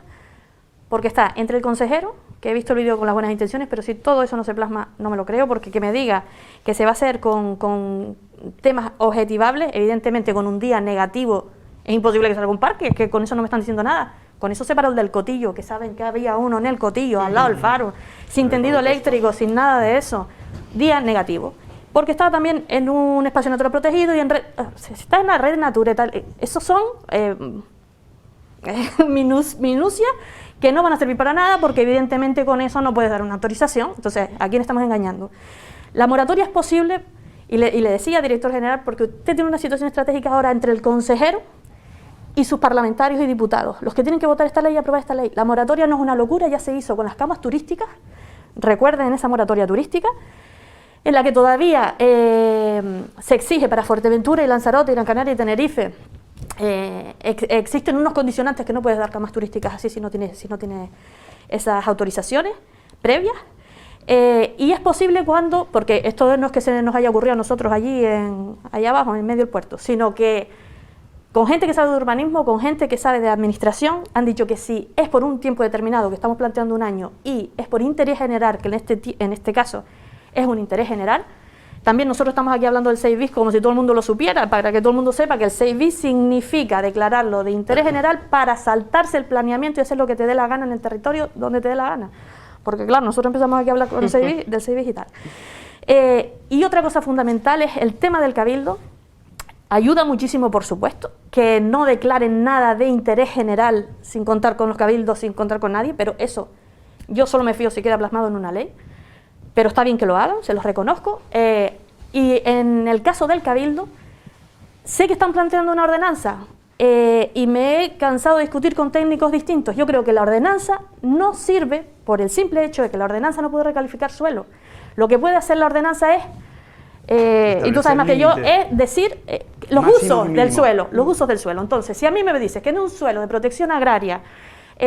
porque está entre el consejero, que he visto el vídeo con las buenas intenciones, pero si todo eso no se plasma, no me lo creo, porque que me diga que se va a hacer con temas objetivables, evidentemente con un día negativo, es imposible que salga un parque, es que con eso no me están diciendo nada. Con eso se paró el del Cotillo, que saben que había uno en el Cotillo, al lado del faro, sin tendido eléctrico, sin nada de eso. Día negativo. Porque estaba también en un espacio natural protegido y está en la red Natura y tal. Esos son minucias que no van a servir para nada, porque evidentemente con eso no puedes dar una autorización. Entonces, ¿a quién estamos engañando? La moratoria es posible, y le decía, director general, porque usted tiene una situación estratégica ahora entre el consejero y sus parlamentarios y diputados, los que tienen que votar esta ley y aprobar esta ley. La moratoria no es una locura, ya se hizo con las camas turísticas, recuerden esa moratoria turística, en la que todavía se exige para Fuerteventura y Lanzarote y Gran Canaria y Tenerife, existen unos condicionantes que no puedes dar camas turísticas así si no tienes esas autorizaciones previas, y es posible porque esto no es que se nos haya ocurrido a nosotros allá abajo, en medio del puerto, sino que con gente que sabe de urbanismo, con gente que sabe de administración, han dicho que si es por un tiempo determinado, que estamos planteando un año, y es por interés general, que en este caso es un interés general. También nosotros estamos aquí hablando del 6 bis como si todo el mundo lo supiera, para que todo el mundo sepa que el 6 bis significa declararlo de interés general para saltarse el planeamiento y hacer lo que te dé la gana en el territorio donde te dé la gana. Porque claro, nosotros empezamos aquí a hablar con del 6 bis y tal. Y otra cosa fundamental es el tema del cabildo. Ayuda muchísimo, por supuesto, que no declaren nada de interés general sin contar con los cabildos, sin contar con nadie, pero eso yo solo me fío si queda plasmado en una ley, pero está bien que lo hagan, se los reconozco. Y en el caso del cabildo, sé que están planteando una ordenanza y me he cansado de discutir con técnicos distintos. Yo creo que la ordenanza no sirve por el simple hecho de que la ordenanza no puede recalificar suelo. Lo que puede hacer la ordenanza es, y tú sabes más que yo, es decir los usos del suelo, los usos del suelo. Entonces, si a mí me dices que en un suelo de protección agraria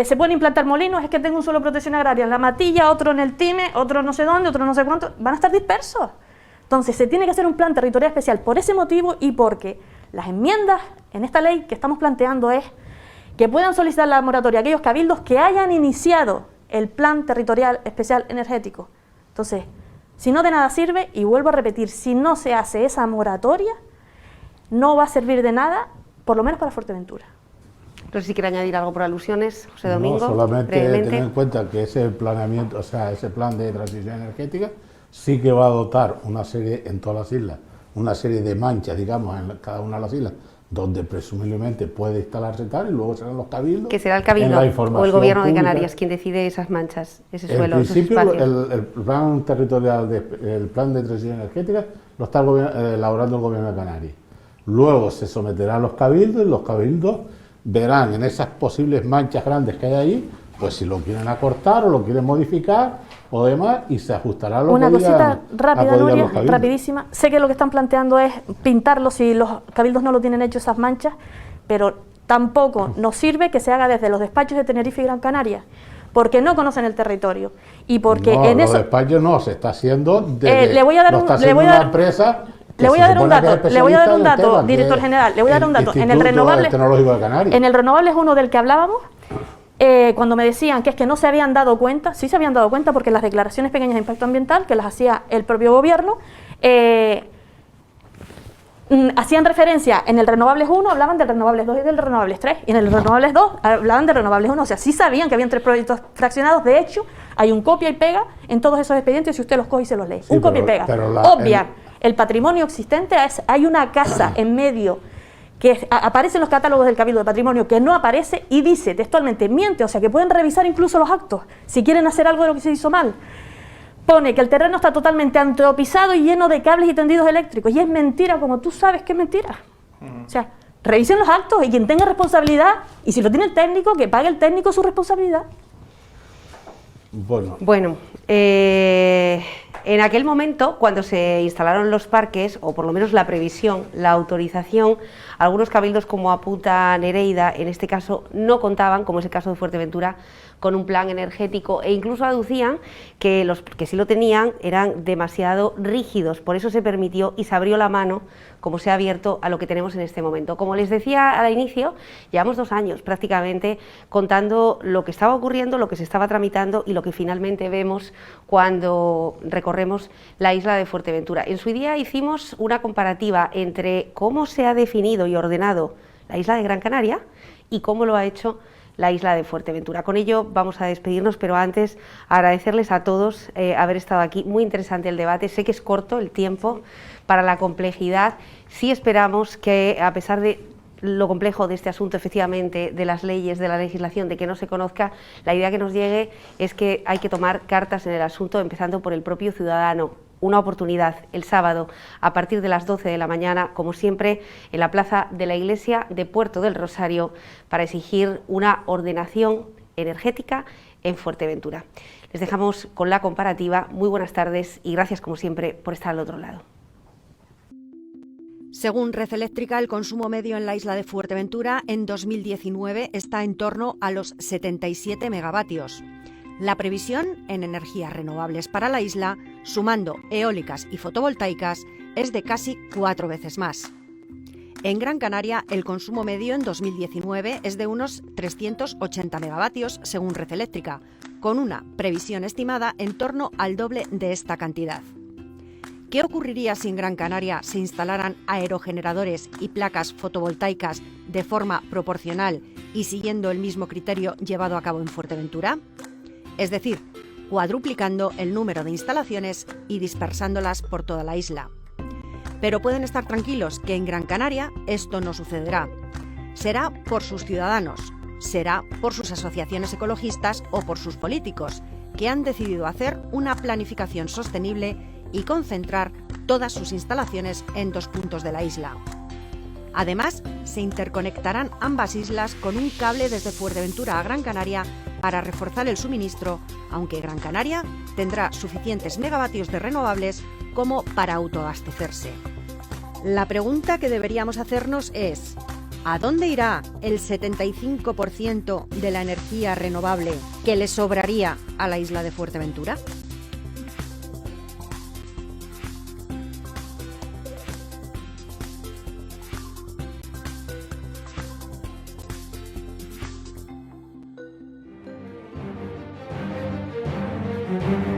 se pueden implantar molinos, es que tengo un suelo de protección agraria en La Matilla, otro en el Time, otro no sé dónde, otro no sé cuánto, van a estar dispersos. Entonces, se tiene que hacer un plan territorial especial por ese motivo y porque las enmiendas en esta ley que estamos planteando es que puedan solicitar la moratoria a aquellos cabildos que hayan iniciado el plan territorial especial energético. Entonces, si no de nada sirve, y vuelvo a repetir, si no se hace esa moratoria, no va a servir de nada, por lo menos para Fuerteventura. No sé si quiere añadir algo por alusiones, José Domingo. No, solamente tener en cuenta que ese planeamiento, o sea, ese plan de transición energética sí que va a dotar una serie, en todas las islas, una serie de manchas, digamos, en cada una de las islas, donde presumiblemente puede instalarse tal, y luego serán los cabildos. Que será el cabildo o el gobierno de Canarias quien decide esas manchas, ese suelo, esos espacios. En principio, el plan territorial, el plan de transición energética lo está elaborando el gobierno de Canarias. Luego se someterá a los cabildos, y los cabildos verán en esas posibles manchas grandes que hay ahí, pues si lo quieren acortar o lo quieren modificar o demás, y se ajustará a lo Una que cosita rápida, Nuria, los rapidísima. Sé que lo que están planteando es pintarlo si los cabildos no lo tienen hecho esas manchas, pero tampoco nos sirve que se haga desde los despachos de Tenerife y Gran Canaria, porque no conocen el territorio y porque no, en los eso despachos no, se está haciendo desde, le voy a dar un empresa. Le voy a dar un dato, director general, le voy a dar un dato. En el Renovables 1 del que hablábamos, cuando me decían que es que no se habían dado cuenta, sí se habían dado cuenta porque las declaraciones pequeñas de impacto ambiental, que las hacía el propio gobierno, hacían referencia, en el Renovables 1 hablaban del Renovables 2 y del Renovables 3, y en el Renovables 2 hablaban del Renovables 1, o sea, sí sabían que habían 3 proyectos fraccionados. De hecho, hay un copia y pega en todos esos expedientes si usted los coge y se los lee, sí, un copia y pega, obvia. El patrimonio existente hay una casa en medio que aparece en los catálogos del Cabildo de Patrimonio que no aparece y dice textualmente, miente, o sea que pueden revisar incluso los actos si quieren hacer algo de lo que se hizo mal. Pone que el terreno está totalmente antropizado y lleno de cables y tendidos eléctricos, y es mentira, como tú sabes que es mentira. O sea, revisen los actos y quien tenga responsabilidad, y si lo tiene el técnico, que pague el técnico su responsabilidad. Bueno, en aquel momento, cuando se instalaron los parques, o por lo menos la previsión, la autorización, algunos cabildos, como apunta Nereida, en este caso no contaban, como es el caso de Fuerteventura, con un plan energético, e incluso aducían que los que sí lo tenían eran demasiado rígidos. Por eso se permitió y se abrió la mano, como se ha abierto, a lo que tenemos en este momento. Como les decía al inicio, llevamos 2 años prácticamente contando lo que estaba ocurriendo, lo que se estaba tramitando y lo que finalmente vemos cuando recorremos la isla de Fuerteventura. En su día hicimos una comparativa entre cómo se ha definido y ordenado la isla de Gran Canaria y cómo lo ha hecho la isla de Fuerteventura. Con ello vamos a despedirnos, pero antes agradecerles a todos haber estado aquí. Muy interesante el debate, sé que es corto el tiempo para la complejidad. Sí esperamos que, a pesar de lo complejo de este asunto, efectivamente, de las leyes, de la legislación, de que no se conozca, la idea que nos llegue es que hay que tomar cartas en el asunto, empezando por el propio ciudadano. Una oportunidad el sábado a partir de las 12 de la mañana, como siempre, en la plaza de la iglesia de Puerto del Rosario, para exigir una ordenación energética en Fuerteventura. Les dejamos con la comparativa. Muy buenas tardes y gracias, como siempre, por estar al otro lado. Según Red Eléctrica, el consumo medio en la isla de Fuerteventura en 2019 está en torno a los 77 megavatios. La previsión en energías renovables para la isla, sumando eólicas y fotovoltaicas, es de casi 4 veces más. En Gran Canaria, el consumo medio en 2019 es de unos 380 megavatios, según Red Eléctrica, con una previsión estimada en torno al doble de esta cantidad. ¿Qué ocurriría si en Gran Canaria se instalaran aerogeneradores y placas fotovoltaicas de forma proporcional y siguiendo el mismo criterio llevado a cabo en Fuerteventura? Es decir, cuadruplicando el número de instalaciones y dispersándolas por toda la isla. Pero pueden estar tranquilos que en Gran Canaria esto no sucederá. Será por sus ciudadanos, será por sus asociaciones ecologistas o por sus políticos, que han decidido hacer una planificación sostenible y concentrar todas sus instalaciones en 2 puntos de la isla. Además, se interconectarán ambas islas con un cable desde Fuerteventura a Gran Canaria para reforzar el suministro, aunque Gran Canaria tendrá suficientes megavatios de renovables como para autoabastecerse. La pregunta que deberíamos hacernos es: ¿a dónde irá el 75% de la energía renovable que le sobraría a la isla de Fuerteventura? Thank you.